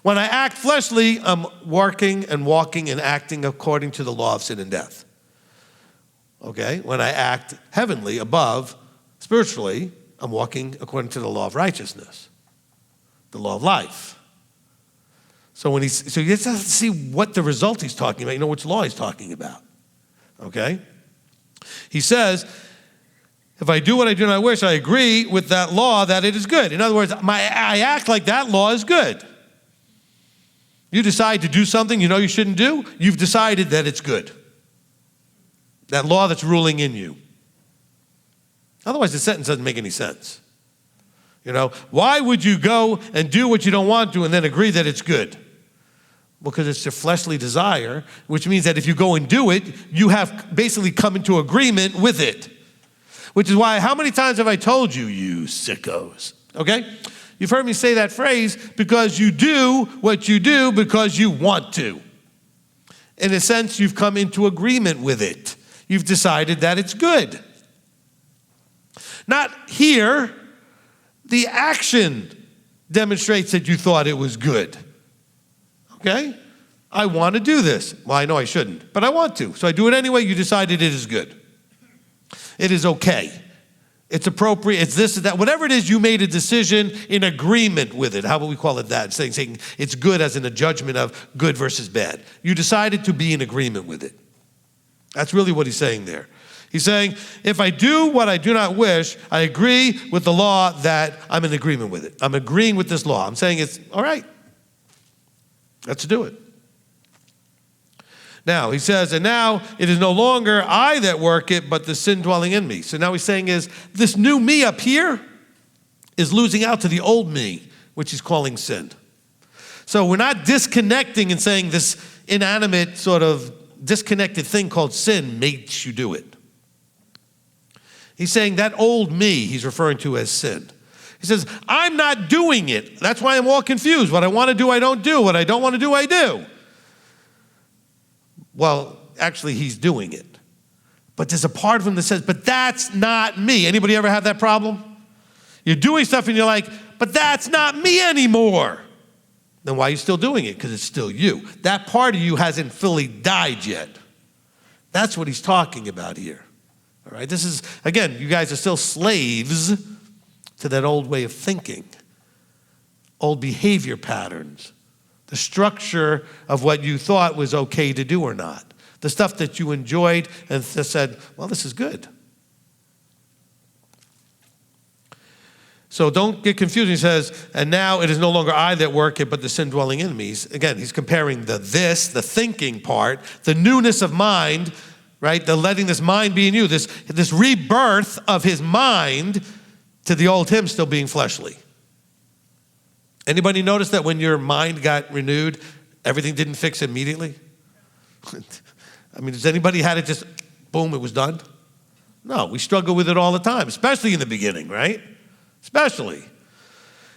When I act fleshly, I'm working and walking and acting according to the law of sin and death. Okay? When I act heavenly, above, spiritually, I'm walking according to the law of righteousness, the law of life. So you just have to see what the result he's talking about. You know which law he's talking about. Okay? He says, if I do what I do not wish, I agree with that law that it is good. In other words, I act like that law is good. You decide to do something you know you shouldn't do, you've decided that it's good. That law that's ruling in you. Otherwise, the sentence doesn't make any sense. You know, why would you go and do what you don't want to and then agree that it's good? Well, because it's your fleshly desire, which means that if you go and do it, you have basically come into agreement with it. Which is why, how many times have I told you, you sickos? Okay? You've heard me say that phrase, because you do what you do because you want to. In a sense, you've come into agreement with it. You've decided that it's good. Not here. The action demonstrates that you thought it was good. Okay? I want to do this. Well, I know I shouldn't, but I want to. So I do it anyway. You decided it is good. It is okay. It's appropriate. It's this, that. Whatever it is, you made a decision in agreement with it. How about we call it that? Saying it's good as in a judgment of good versus bad. You decided to be in agreement with it. That's really what he's saying there. He's saying, if I do what I do not wish, I agree with the law that I'm in agreement with it. I'm agreeing with this law. I'm saying it's all right. Let's do it. Now, he says, and now it is no longer I that work it, but the sin dwelling in me. So now he's saying is, this new me up here is losing out to the old me, which he's calling sin. So we're not disconnecting and saying this inanimate sort of disconnected thing called sin makes you do it. He's saying that old me he's referring to as sin. He says, I'm not doing it. That's why I'm all confused. What I want to do, I don't do. What I don't want to do, I do. Well, actually, he's doing it. But there's a part of him that says, but that's not me. Anybody ever have that problem? You're doing stuff and you're like, but that's not me anymore. Then why are you still doing it? Because it's still you. That part of you hasn't fully died yet. That's what he's talking about here. All right, this is, again, you guys are still slaves to that old way of thinking, old behavior patterns, the structure of what you thought was okay to do or not, the stuff that you enjoyed and said, well, this is good. So don't get confused. He says, and now it is no longer I that work it, but the sin dwelling in me. Again, he's comparing the thinking part, the newness of mind, right? The letting this mind be in you, this rebirth of his mind to the old him still being fleshly. Anybody notice that when your mind got renewed, everything didn't fix immediately? I mean, has anybody had it just, boom, it was done? No, we struggle with it all the time, especially in the beginning, right? Especially.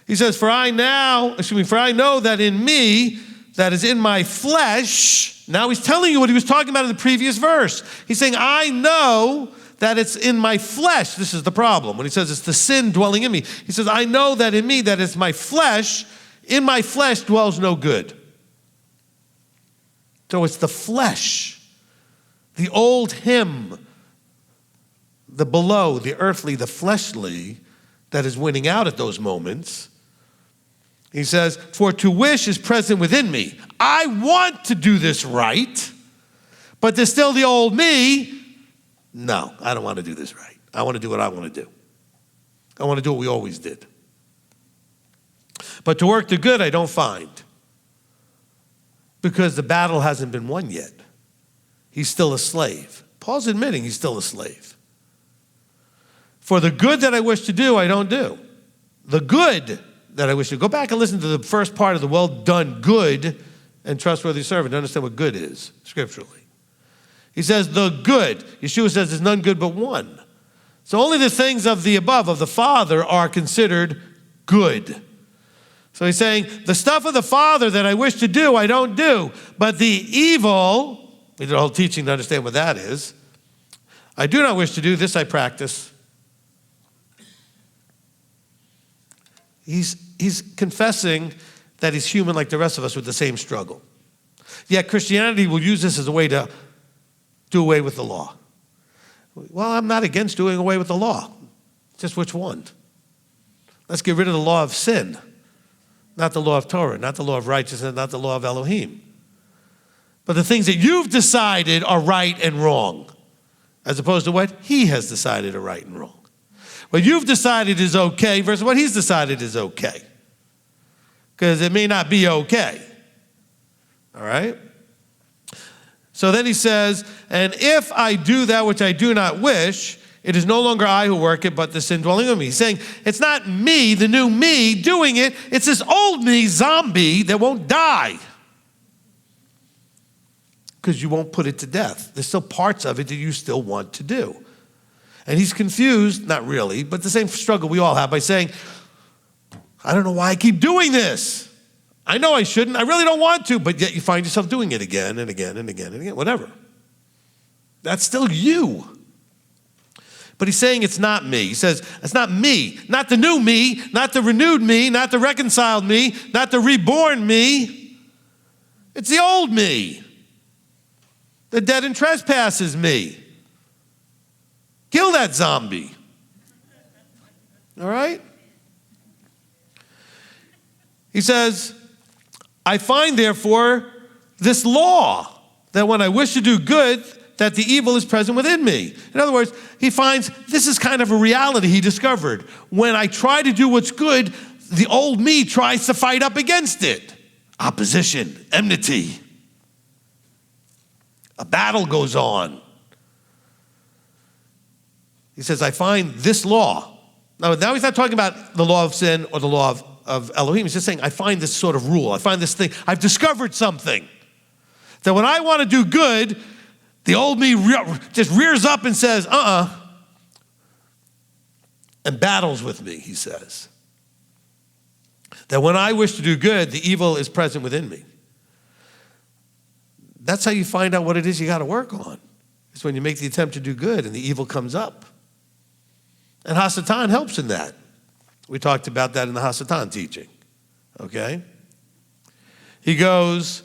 He says, for I know that in me, that is in my flesh. Now he's telling you what he was talking about in the previous verse. He's saying, I know that it's in my flesh. This is the problem. When he says it's the sin dwelling in me, he says, I know that in me, that it's my flesh. In my flesh dwells no good. So it's the flesh, the old him, the below, the earthly, the fleshly, that is winning out at those moments. He says, for to wish is present within me. I want to do this right, but there's still the old me. No, I don't want to do this right. I want to do what I want to do. I want to do what we always did. But to work the good, I don't find. Because the battle hasn't been won yet. He's still a slave. Paul's admitting he's still a slave. For the good that I wish to do, I don't do. The good that I wish to. Go back and listen to the first part of the well done, good and trustworthy servant to understand what good is scripturally. He says the good. Yeshua says there's none good but one. So only the things of the above, of the Father, are considered good. So he's saying the stuff of the Father that I wish to do, I don't do. But the evil, we did a whole teaching to understand what that is. I do not wish to do, this I practice. He's confessing that he's human like the rest of us with the same struggle. Yet Christianity will use this as a way to do away with the law. Well, I'm not against doing away with the law. Just which one? Let's get rid of the law of sin. Not the law of Torah, not the law of righteousness, not the law of Elohim. But the things that you've decided are right and wrong, as opposed to what he has decided are right and wrong. What you've decided is okay versus what he's decided is okay. Because it may not be okay. All right? So then he says, and if I do that which I do not wish, it is no longer I who work it, but the sin dwelling in me. He's saying, it's not me, the new me, doing it. It's this old me, zombie, that won't die. Because you won't put it to death. There's still parts of it that you still want to do. And he's confused, not really, but the same struggle we all have by saying, I don't know why I keep doing this. I know I shouldn't. I really don't want to, but yet you find yourself doing it again and again and again and again, whatever. That's still you. But he's saying it's not me. He says, it's not me, not the new me, not the renewed me, not the reconciled me, not the reborn me. It's the old me, the dead in trespasses me. Kill that zombie. All right? He says, I find, therefore, this law, that when I wish to do good, that the evil is present within me. In other words, he finds this is kind of a reality he discovered. When I try to do what's good, the old me tries to fight up against it. Opposition, enmity. A battle goes on. He says, I find this law. Now he's not talking about the law of sin or the law of Elohim. He's just saying, I find this sort of rule. I find this thing. I've discovered something. That when I want to do good, the old me just rears up and says, and battles with me, he says. That when I wish to do good, the evil is present within me. That's how you find out what it is you got to work on. It's when you make the attempt to do good and the evil comes up. And Hasatan helps in that. We talked about that in the Hasatan teaching. Okay? He goes,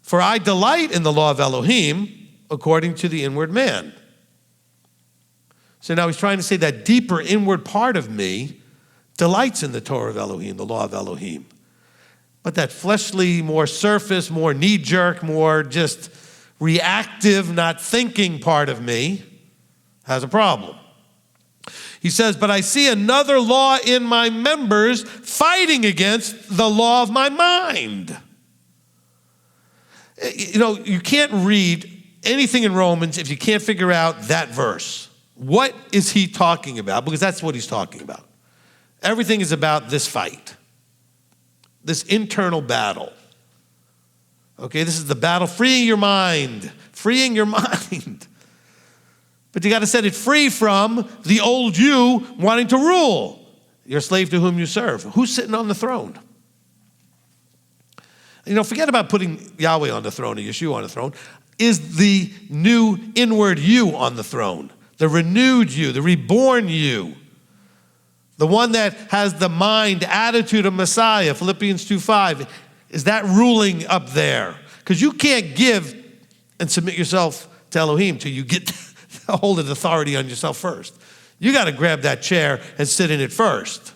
for I delight in the law of Elohim according to the inward man. So now he's trying to say that deeper inward part of me delights in the Torah of Elohim, the law of Elohim. But that fleshly, more surface, more knee-jerk, more just reactive, not thinking part of me has a problem. He says, but I see another law in my members fighting against the law of my mind. You know, you can't read anything in Romans if you can't figure out that verse. What is he talking about? Because that's what he's talking about. Everything is about this fight, this internal battle. Okay, this is the battle freeing your mind. But you got to set it free from the old you wanting to rule. You're a slave to whom you serve. Who's sitting on the throne? You know, forget about putting Yahweh on the throne or Yeshua on the throne. Is the new inward you on the throne? The renewed you, the reborn you. The one that has the mind, attitude of Messiah, Philippians 2:5. Is that ruling up there? Because you can't give and submit yourself to Elohim till you get a hold of authority on yourself first. You got to grab that chair and sit in it first.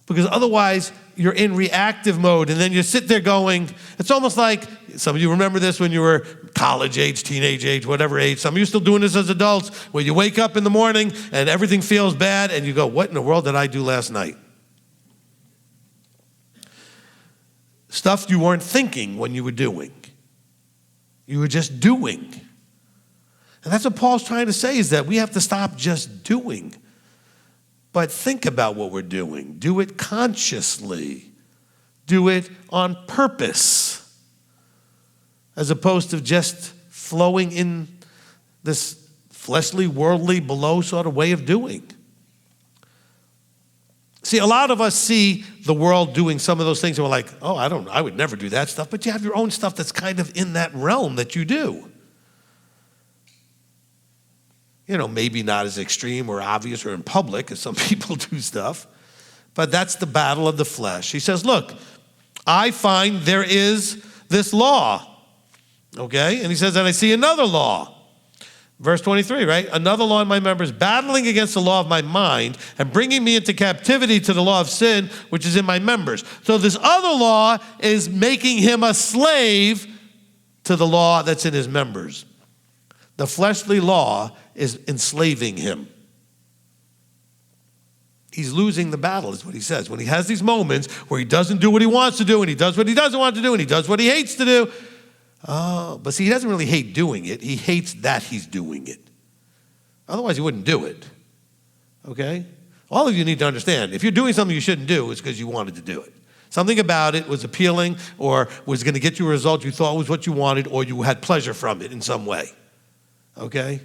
Because otherwise, you're in reactive mode, and then you sit there going, it's almost like, some of you remember this when you were college age, teenage age, whatever age. Some of you are still doing this as adults, where you wake up in the morning and everything feels bad, and you go, what in the world did I do last night? Stuff you weren't thinking when you were doing. You were just doing. And that's what Paul's trying to say, is that we have to stop just doing. But think about what we're doing. Do it consciously. Do it on purpose. As opposed to just flowing in this fleshly, worldly, below sort of way of doing. See, a lot of us see the world doing some of those things and we're like, oh, I would never do that stuff. But you have your own stuff that's kind of in that realm that you do. You know, maybe not as extreme or obvious or in public as some people do stuff, but that's the battle of the flesh. He says, look, I find there is this law, okay? And he says, and I see another law. Verse 23, right? Another law in my members, battling against the law of my mind and bringing me into captivity to the law of sin, which is in my members. So this other law is making him a slave to the law that's in his members. The fleshly law is enslaving him. He's losing the battle, is what he says. When he has these moments where he doesn't do what he wants to do, and he does what he doesn't want to do, and he does what he hates to do. Oh, but see, he doesn't really hate doing it. He hates that he's doing it. Otherwise, he wouldn't do it. Okay? All of you need to understand, if you're doing something you shouldn't do, it's because you wanted to do it. Something about it was appealing or was going to get you a result you thought was what you wanted, or you had pleasure from it in some way. Okay?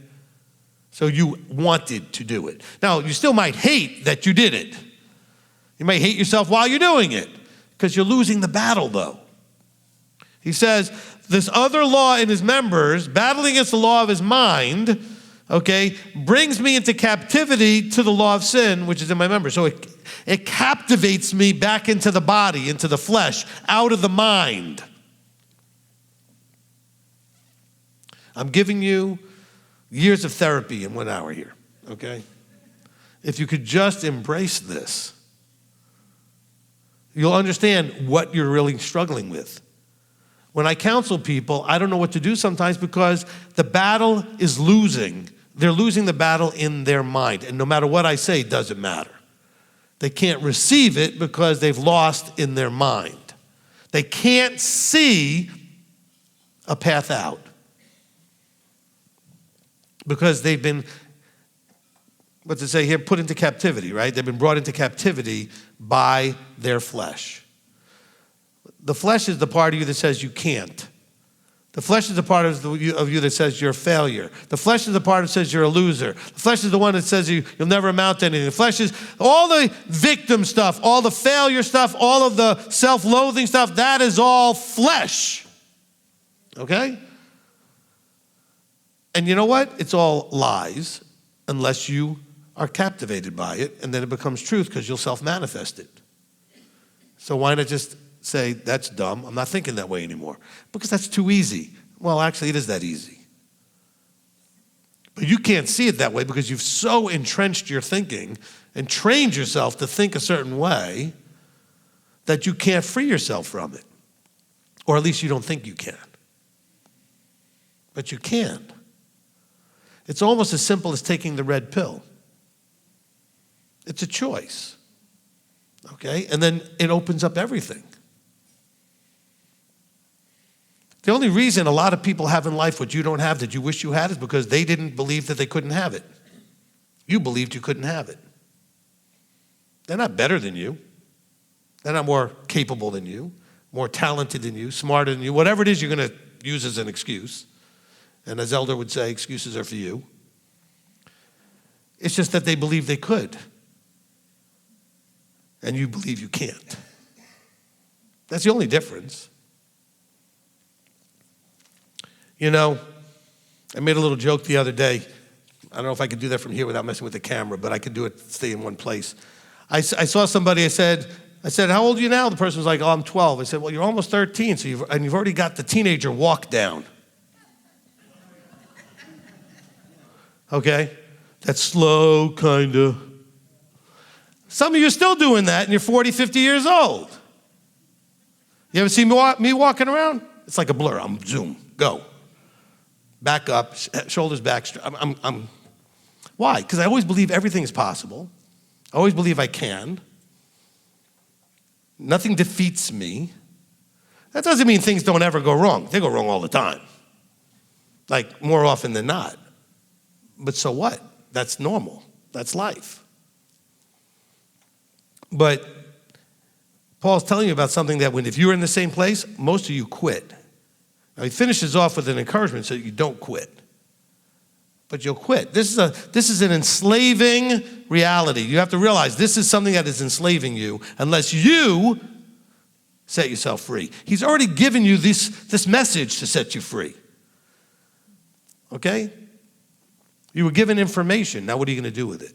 So you wanted to do it. Now, you still might hate that you did it. You might hate yourself while you're doing it because you're losing the battle, though. He says, this other law in his members, battling against the law of his mind, okay, brings me into captivity to the law of sin, which is in my members. So it captivates me back into the body, into the flesh, out of the mind. I'm giving you years of therapy in 1 hour here, okay? If you could just embrace this, you'll understand what you're really struggling with. When I counsel people, I don't know what to do sometimes because the battle is losing. They're losing the battle in their mind. And no matter what I say, it doesn't matter. They can't receive it because they've lost in their mind. They can't see a path out. Because they've been, what's it say here, put into captivity, right? They've been brought into captivity by their flesh. The flesh is the part of you that says you can't. The flesh is the part of you that says you're a failure. The flesh is the part that says you're a loser. The flesh is the one that says you'll never amount to anything. The flesh is all the victim stuff, all the failure stuff, all of the self-loathing stuff. That is all flesh. Okay? And you know what? It's all lies unless you are captivated by it, and then it becomes truth because you'll self-manifest it. So why not just say, that's dumb, I'm not thinking that way anymore? Because that's too easy. Well, actually, it is that easy. But you can't see it that way because you've so entrenched your thinking and trained yourself to think a certain way that you can't free yourself from it. Or at least you don't think you can. But you can. It's almost as simple as taking the red pill. It's a choice. Okay? And then it opens up everything. The only reason a lot of people have in life what you don't have that you wish you had is because they didn't believe that they couldn't have it. You believed you couldn't have it. They're not better than you. They're not more capable than you, more talented than you, smarter than you, whatever it is you're going to use as an excuse. And as Elder would say, excuses are for you. It's just that they believe they could. And you believe you can't. That's the only difference. You know, I made a little joke the other day. I don't know if I could do that from here without messing with the camera, but I could do it, stay in one place. I saw somebody, I said, how old are you now? The person was like, oh, I'm 12. I said, well, you're almost 13, so you've already got the teenager walk down. Okay? That's slow, kind of. Some of you are still doing that, and you're 40, 50 years old. You ever see me walking around? It's like a blur. I'm zoom, go. Back up, shoulders back. Why? Because I always believe everything is possible. I always believe I can. Nothing defeats me. That doesn't mean things don't ever go wrong. They go wrong all the time. Like, more often than not. But so what? That's normal. That's life. But Paul's telling you about something that if you're in the same place, most of you quit. Now he finishes off with an encouragement so that you don't quit. But you'll quit. This is an enslaving reality. You have to realize this is something that is enslaving you unless you set yourself free. He's already given you this message to set you free. Okay? You were given information. Now what are you going to do with it?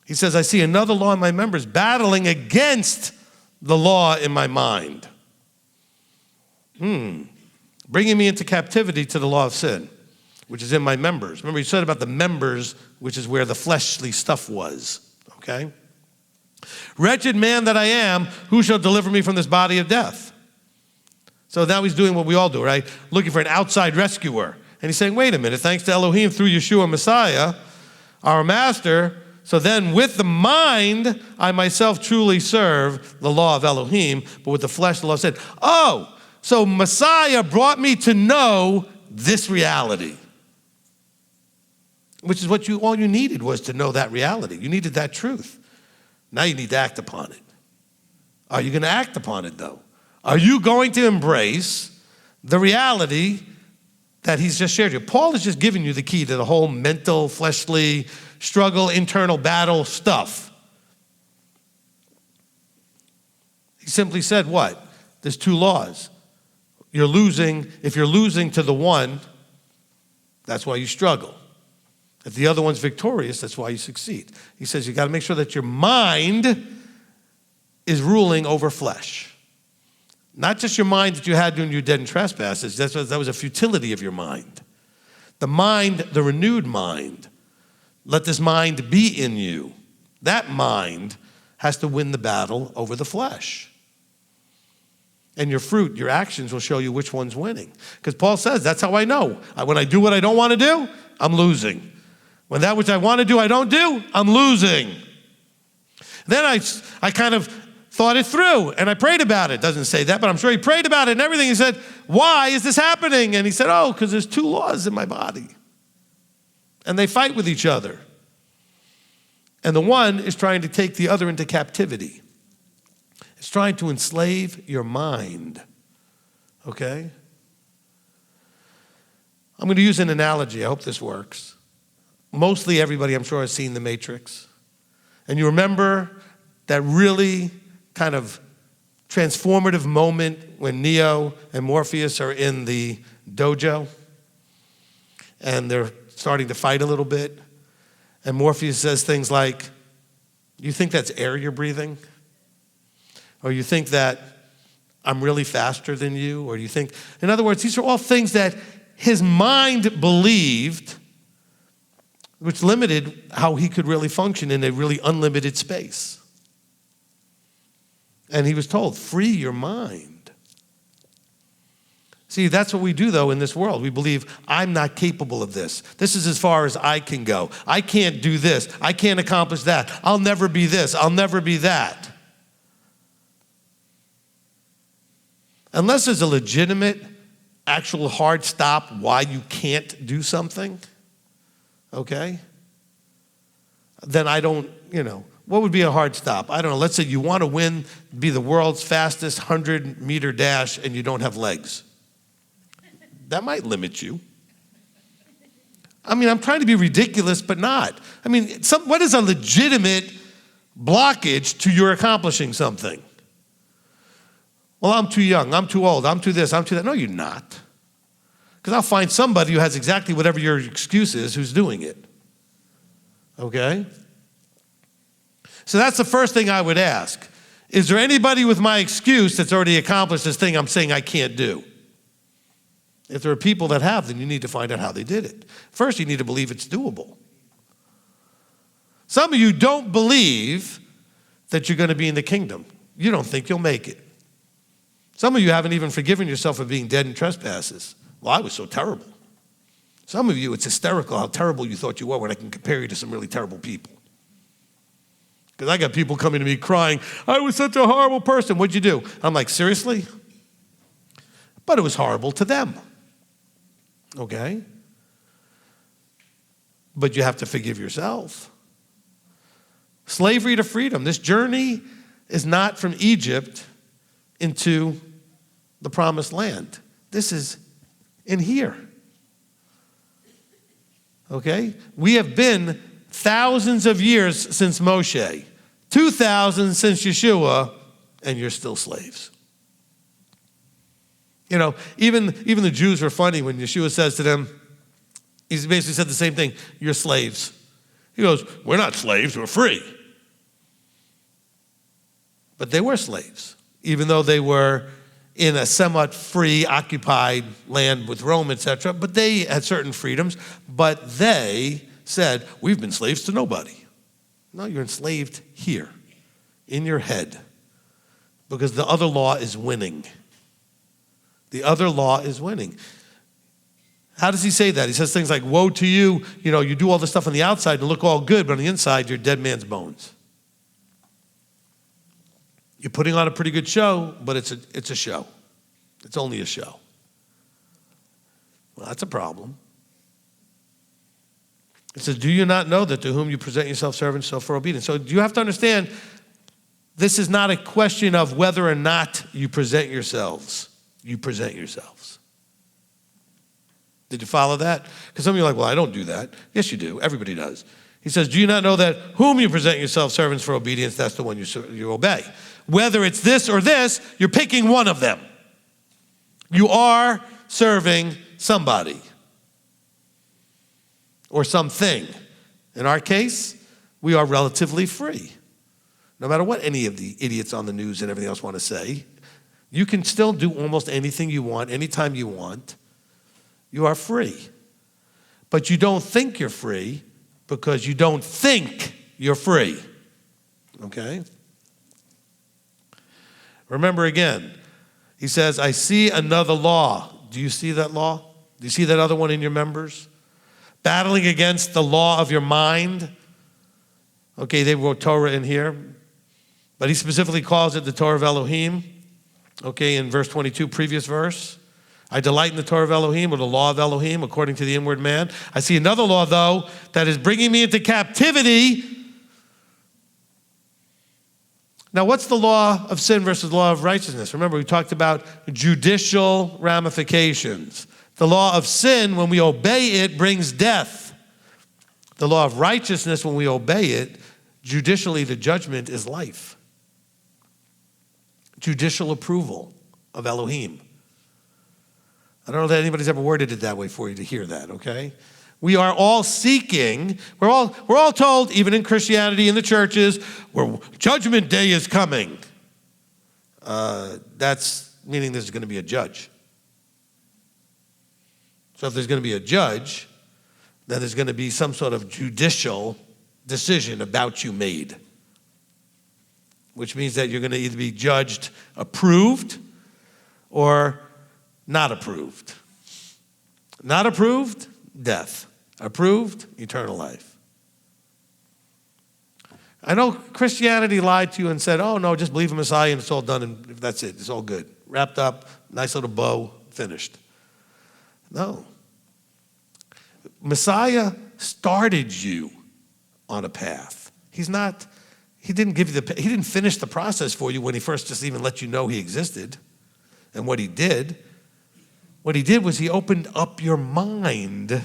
He says, I see another law in my members battling against the law in my mind. Bringing me into captivity to the law of sin, which is in my members. Remember, he said about the members, which is where the fleshly stuff was. Okay? Wretched man that I am, who shall deliver me from this body of death? So now he's doing what we all do, right? Looking for an outside rescuer. And he's saying, wait a minute, thanks to Elohim through Yeshua Messiah, our master, so then with the mind, I myself truly serve the law of Elohim, but with the flesh, the law said, oh, so Messiah brought me to know this reality. Which is what all you needed was to know that reality. You needed that truth. Now you need to act upon it. Are you going to act upon it, though? Are you going to embrace the reality that he's just shared you? Paul is just giving you the key to the whole mental, fleshly, struggle, internal battle stuff. He simply said what? There's two laws. You're losing. If you're losing to the one, that's why you struggle. If the other one's victorious, that's why you succeed. He says you got to make sure that your mind is ruling over flesh. Not just your mind that you had when you were dead in trespasses. That was a futility of your mind. The mind, the renewed mind. Let this mind be in you. That mind has to win the battle over the flesh. And your fruit, your actions will show you which one's winning. Because Paul says, that's how I know. When I do what I don't want to do, I'm losing. When that which I want to do, I don't do, I'm losing. Then I kind of thought it through, and I prayed about it. Doesn't say that, but I'm sure he prayed about it and everything. He said, why is this happening? And he said, oh, because there's two laws in my body. And they fight with each other. And the one is trying to take the other into captivity. It's trying to enslave your mind. Okay? I'm going to use an analogy. I hope this works. Mostly everybody, I'm sure, has seen The Matrix. And you remember that really kind of transformative moment when Neo and Morpheus are in the dojo and they're starting to fight a little bit. And Morpheus says things like, you think that's air you're breathing? Or you think that I'm really faster than you? Or you think, in other words, these are all things that his mind believed, which limited how he could really function in a really unlimited space. And he was told, free your mind. See, that's what we do, though, in this world. We believe, I'm not capable of this. This is as far as I can go. I can't do this. I can't accomplish that. I'll never be this. I'll never be that. Unless there's a legitimate, actual hard stop why you can't do something, okay, then I don't, what would be a hard stop? I don't know. Let's say you want to win, be the world's fastest 100-meter dash, and you don't have legs. That might limit you. I mean, I'm trying to be ridiculous, but not. I mean, what is a legitimate blockage to your accomplishing something? Well, I'm too young, I'm too old, I'm too this, I'm too that. No, you're not. Because I'll find somebody who has exactly whatever your excuse is who's doing it. Okay? So that's the first thing I would ask. Is there anybody with my excuse that's already accomplished this thing I'm saying I can't do? If there are people that have, then you need to find out how they did it. First, you need to believe it's doable. Some of you don't believe that you're going to be in the kingdom. You don't think you'll make it. Some of you haven't even forgiven yourself for being dead in trespasses. Well, I was so terrible. Some of you, it's hysterical how terrible you thought you were when I can compare you to some really terrible people. Because I got people coming to me crying, I was such a horrible person. What'd you do? I'm like, seriously? But it was horrible to them. Okay? But you have to forgive yourself. Slavery to freedom. This journey is not from Egypt into the promised land. This is in here. Okay? We have been thousands of years since Moshe, 2,000 since Yeshua, and you're still slaves. Even the Jews were funny when Yeshua says to them, he basically said the same thing, you're slaves. He goes, we're not slaves, we're free. But they were slaves, even though they were in a somewhat free, occupied land with Rome, etc. But they had certain freedoms, but they said, we've been slaves to nobody. No, you're enslaved here, in your head, because the other law is winning. The other law is winning. How does he say that? He says things like, woe to you, you do all this stuff on the outside and look all good, but on the inside, you're dead man's bones. You're putting on a pretty good show, but it's a show. It's only a show. Well, that's a problem. It says, do you not know that to whom you present yourself servants, so for obedience? So you have to understand, this is not a question of whether or not you present yourselves. You present yourselves. Did you follow that? Because some of you are like, well, I don't do that. Yes, you do. Everybody does. He says, do you not know that whom you present yourselves servants for obedience, that's the one you obey. Whether it's this or this, you're picking one of them. You are serving somebody or something. In our case, we are relatively free. No matter what any of the idiots on the news and everything else want to say, you can still do almost anything you want, anytime you want. You are free. But you don't think you're free because you don't think you're free. Okay? Remember again, he says, I see another law. Do you see that law? Do you see that other one in your members? Battling against the law of your mind. Okay, they wrote Torah in here. But he specifically calls it the Torah of Elohim. Okay, in verse 22, previous verse. I delight in the Torah of Elohim, or the law of Elohim, according to the inward man. I see another law, though, that is bringing me into captivity. Now, what's the law of sin versus the law of righteousness? Remember, we talked about judicial ramifications. The law of sin, when we obey it, brings death. The law of righteousness, when we obey it, judicially, the judgment is life. Judicial approval of Elohim. I don't know that anybody's ever worded it that way for you to hear that, okay? We are all seeking, we're all told, even in Christianity, in the churches, where judgment day is coming. That's meaning there's going to be a judge. So if there's going to be a judge, then there's going to be some sort of judicial decision about you made. Which means that you're going to either be judged approved or not approved. Not approved, death. Approved, eternal life. I know Christianity lied to you and said, oh no, just believe in Messiah and it's all done and that's it. It's all good. Wrapped up, nice little bow, finished. No. Messiah started you on a path. He didn't finish the process for you when he first just even let you know he existed and what he did. What he did was he opened up your mind.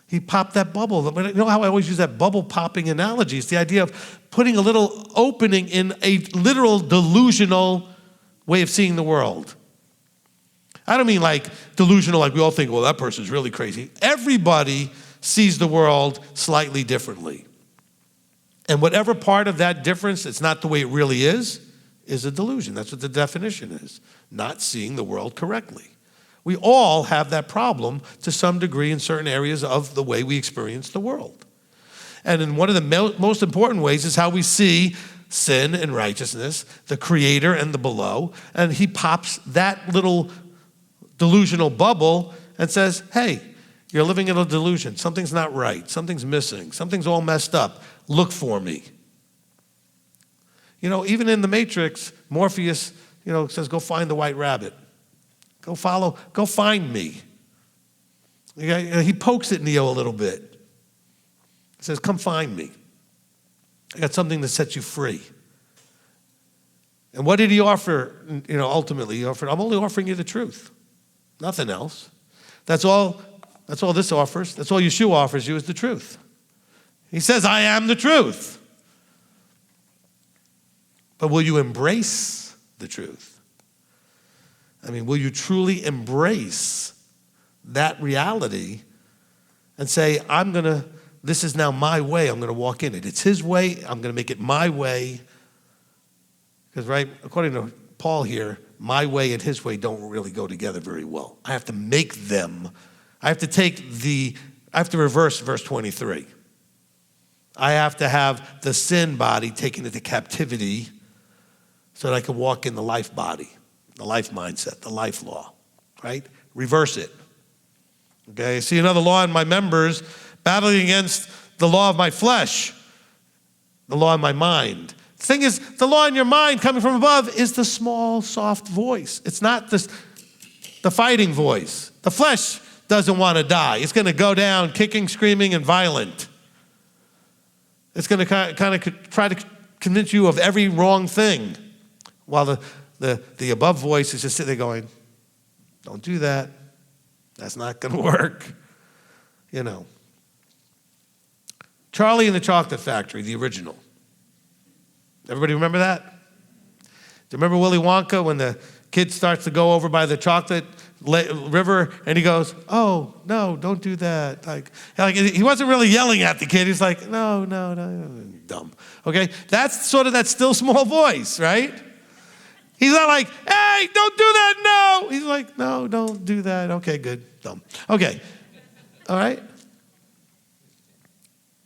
He popped that bubble. You know how I always use that bubble popping analogy? It's the idea of putting a little opening in a literal delusional way of seeing the world. I don't mean like delusional, like we all think, well, that person's really crazy. Everybody sees the world slightly differently. And whatever part of that difference, it's not the way it really is a delusion. That's what the definition is. Not seeing the world correctly. We all have that problem to some degree in certain areas of the way we experience the world. And in one of the most important ways is how we see sin and righteousness, the creator and the below. And he pops that little delusional bubble and says, hey, you're living in a delusion. Something's not right. Something's missing. Something's all messed up. Look for me. You know, even in the Matrix, Morpheus, says, go find the white rabbit. Go find me. He pokes at Neo a little bit. He says, come find me. I got something to set you free. And what did he offer? Ultimately, he offered, I'm only offering you the truth. Nothing else. That's all this offers. That's all Yeshua offers you is the truth. He says, I am the truth. But will you embrace the truth? I mean, will you truly embrace that reality and say, this is now my way, I'm going to walk in it. It's his way, I'm going to make it my way. Because, right, according to Paul here, my way and his way don't really go together very well. I have to make them. I have to reverse verse 23. I have to have the sin body taken into captivity so that I can walk in the life body, the life mindset, the life law, right? Reverse it. Okay, I see another law in my members battling against the law of my flesh, the law in my mind. The thing is, the law in your mind coming from above is the small, soft voice. It's not the fighting voice. The flesh doesn't want to die. It's going to go down kicking, screaming, and violent. It's going to kind of try to convince you of every wrong thing, while the above voice is just sitting there going, don't do that. That's not going to work. Charlie and the Chocolate Factory, the original. Everybody remember that? Do you remember Willy Wonka when the kid starts to go over by the chocolate river and he goes, oh, no, don't do that. Like he wasn't really yelling at the kid. He's like, no, dumb. Okay? That's sort of that still small voice, right? He's not like, hey, don't do that, no. He's like, no, don't do that. Okay, good, dumb. Okay, all right?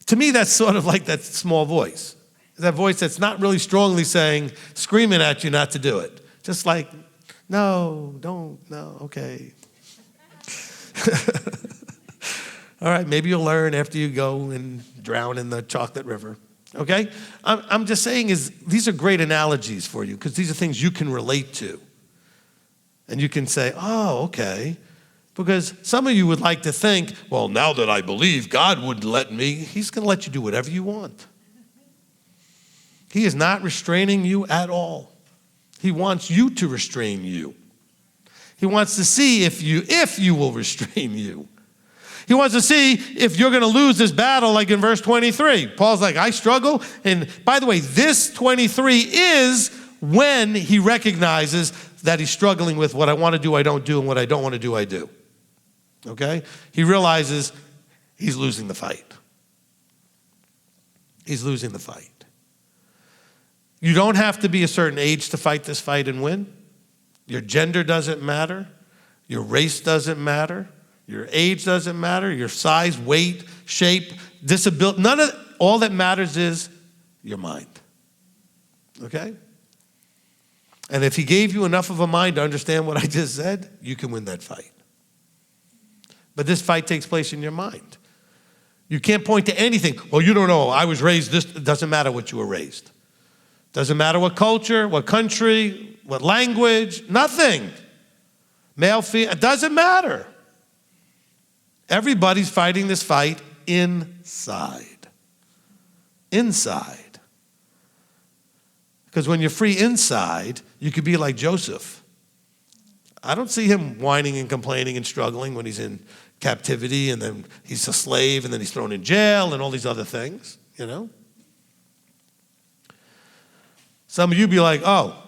To me, that's sort of like that small voice. That voice that's not really strongly screaming at you not to do it. Just like, no, don't, no, okay. All right, maybe you'll learn after you go and drown in the chocolate river. Okay? I'm just saying these are great analogies for you because these are things you can relate to. And you can say, oh, okay. Because some of you would like to think, well, now that I believe God would let me, he's going to let you do whatever you want. He is not restraining you at all. He wants you to restrain you. He wants to see if you will restrain you. He wants to see if you're going to lose this battle like in verse 23. Paul's like, I struggle. And by the way, this 23 is when he recognizes that he's struggling with what I want to do, I don't do, and what I don't want to do, I do. Okay? He realizes he's losing the fight. He's losing the fight. You don't have to be a certain age to fight this fight and win. Your gender doesn't matter. Your race doesn't matter. Your age doesn't matter. Your size, weight, shape, disability. All that matters is your mind. Okay? And if he gave you enough of a mind to understand what I just said, you can win that fight. But this fight takes place in your mind. You can't point to anything. Well, you don't know. I was raised this. It doesn't matter what you were raised. Doesn't matter what culture, what country, what language, nothing. Male, female, it doesn't matter. Everybody's fighting this fight inside. Inside. Because when you're free inside, you could be like Joseph. I don't see him whining and complaining and struggling when he's in captivity and then he's a slave and then he's thrown in jail and all these other things, you know? Some of you be like, oh,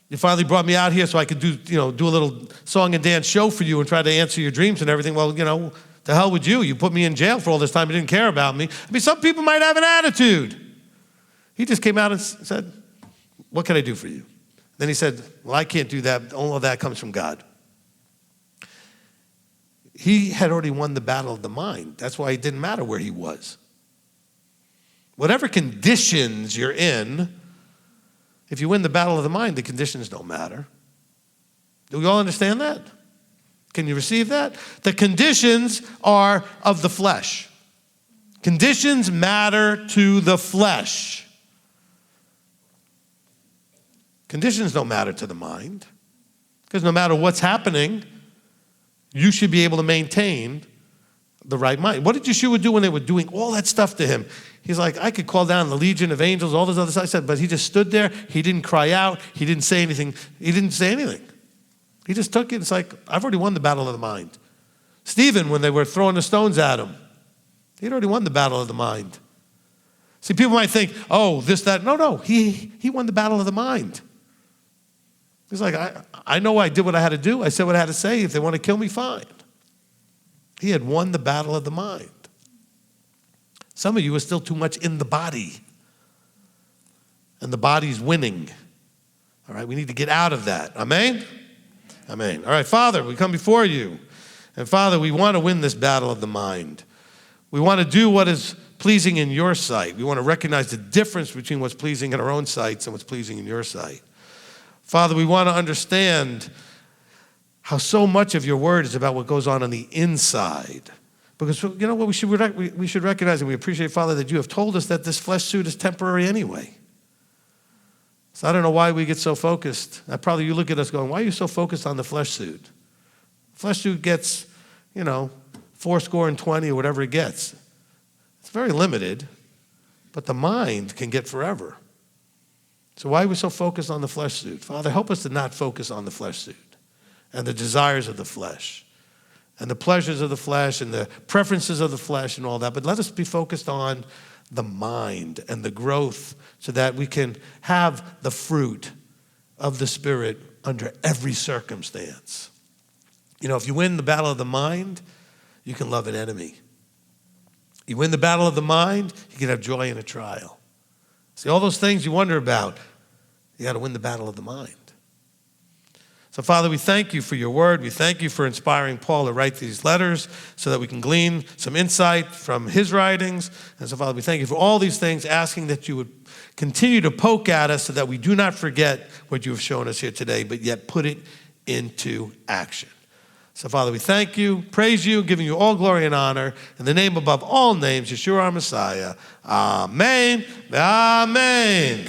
you finally brought me out here so I could do a little song and dance show for you and try to answer your dreams and everything. Well, the hell with you. You put me in jail for all this time. You didn't care about me. I mean, some people might have an attitude. He just came out and said, what can I do for you? Then he said, well, I can't do that. All of that comes from God. He had already won the battle of the mind. That's why it didn't matter where he was. Whatever conditions you're in, if you win the battle of the mind, the conditions don't matter. Do we all understand that? Can you receive that? The conditions are of the flesh. Conditions matter to the flesh. Conditions don't matter to the mind. Because no matter what's happening, you should be able to maintain the right mind. What did Yeshua do when they were doing all that stuff to him? He's like, I could call down the legion of angels, all this other stuff. I said, but he just stood there. He didn't cry out. He didn't say anything. He didn't say anything. He just took it. It's like, I've already won the battle of the mind. Stephen, when they were throwing the stones at him, he'd already won the battle of the mind. See, people might think, oh, this, that. No. He won the battle of the mind. He's like, I know I did what I had to do. I said what I had to say. If they want to kill me, fine. He had won the battle of the mind. Some of you are still too much in the body. And the body's winning. All right, we need to get out of that. Amen? Amen. All right, Father, we come before you. And Father, we want to win this battle of the mind. We want to do what is pleasing in your sight. We want to recognize the difference between what's pleasing in our own sights and what's pleasing in your sight. Father, we want to understand how so much of your word is about what goes on the inside. Because you know what we should recognize, and we appreciate, Father, that you have told us that this flesh suit is temporary anyway. So I don't know why we get so focused. Probably you look at us going, why are you so focused on the flesh suit? Flesh suit gets, 80 or whatever it gets. It's very limited, but the mind can get forever. So why are we so focused on the flesh suit? Father, help us to not focus on the flesh suit and the desires of the flesh and the pleasures of the flesh and the preferences of the flesh and all that, but let us be focused on the mind and the growth so that we can have the fruit of the Spirit under every circumstance. If you win the battle of the mind, you can love an enemy. You win the battle of the mind, you can have joy in a trial. See, all those things you wonder about, you got to win the battle of the mind. So, Father, we thank you for your word. We thank you for inspiring Paul to write these letters so that we can glean some insight from his writings. And so, Father, we thank you for all these things, asking that you would continue to poke at us so that we do not forget what you have shown us here today, but yet put it into action. So, Father, we thank you, praise you, giving you all glory and honor. In the name above all names, Yeshua our Messiah. Amen. Amen.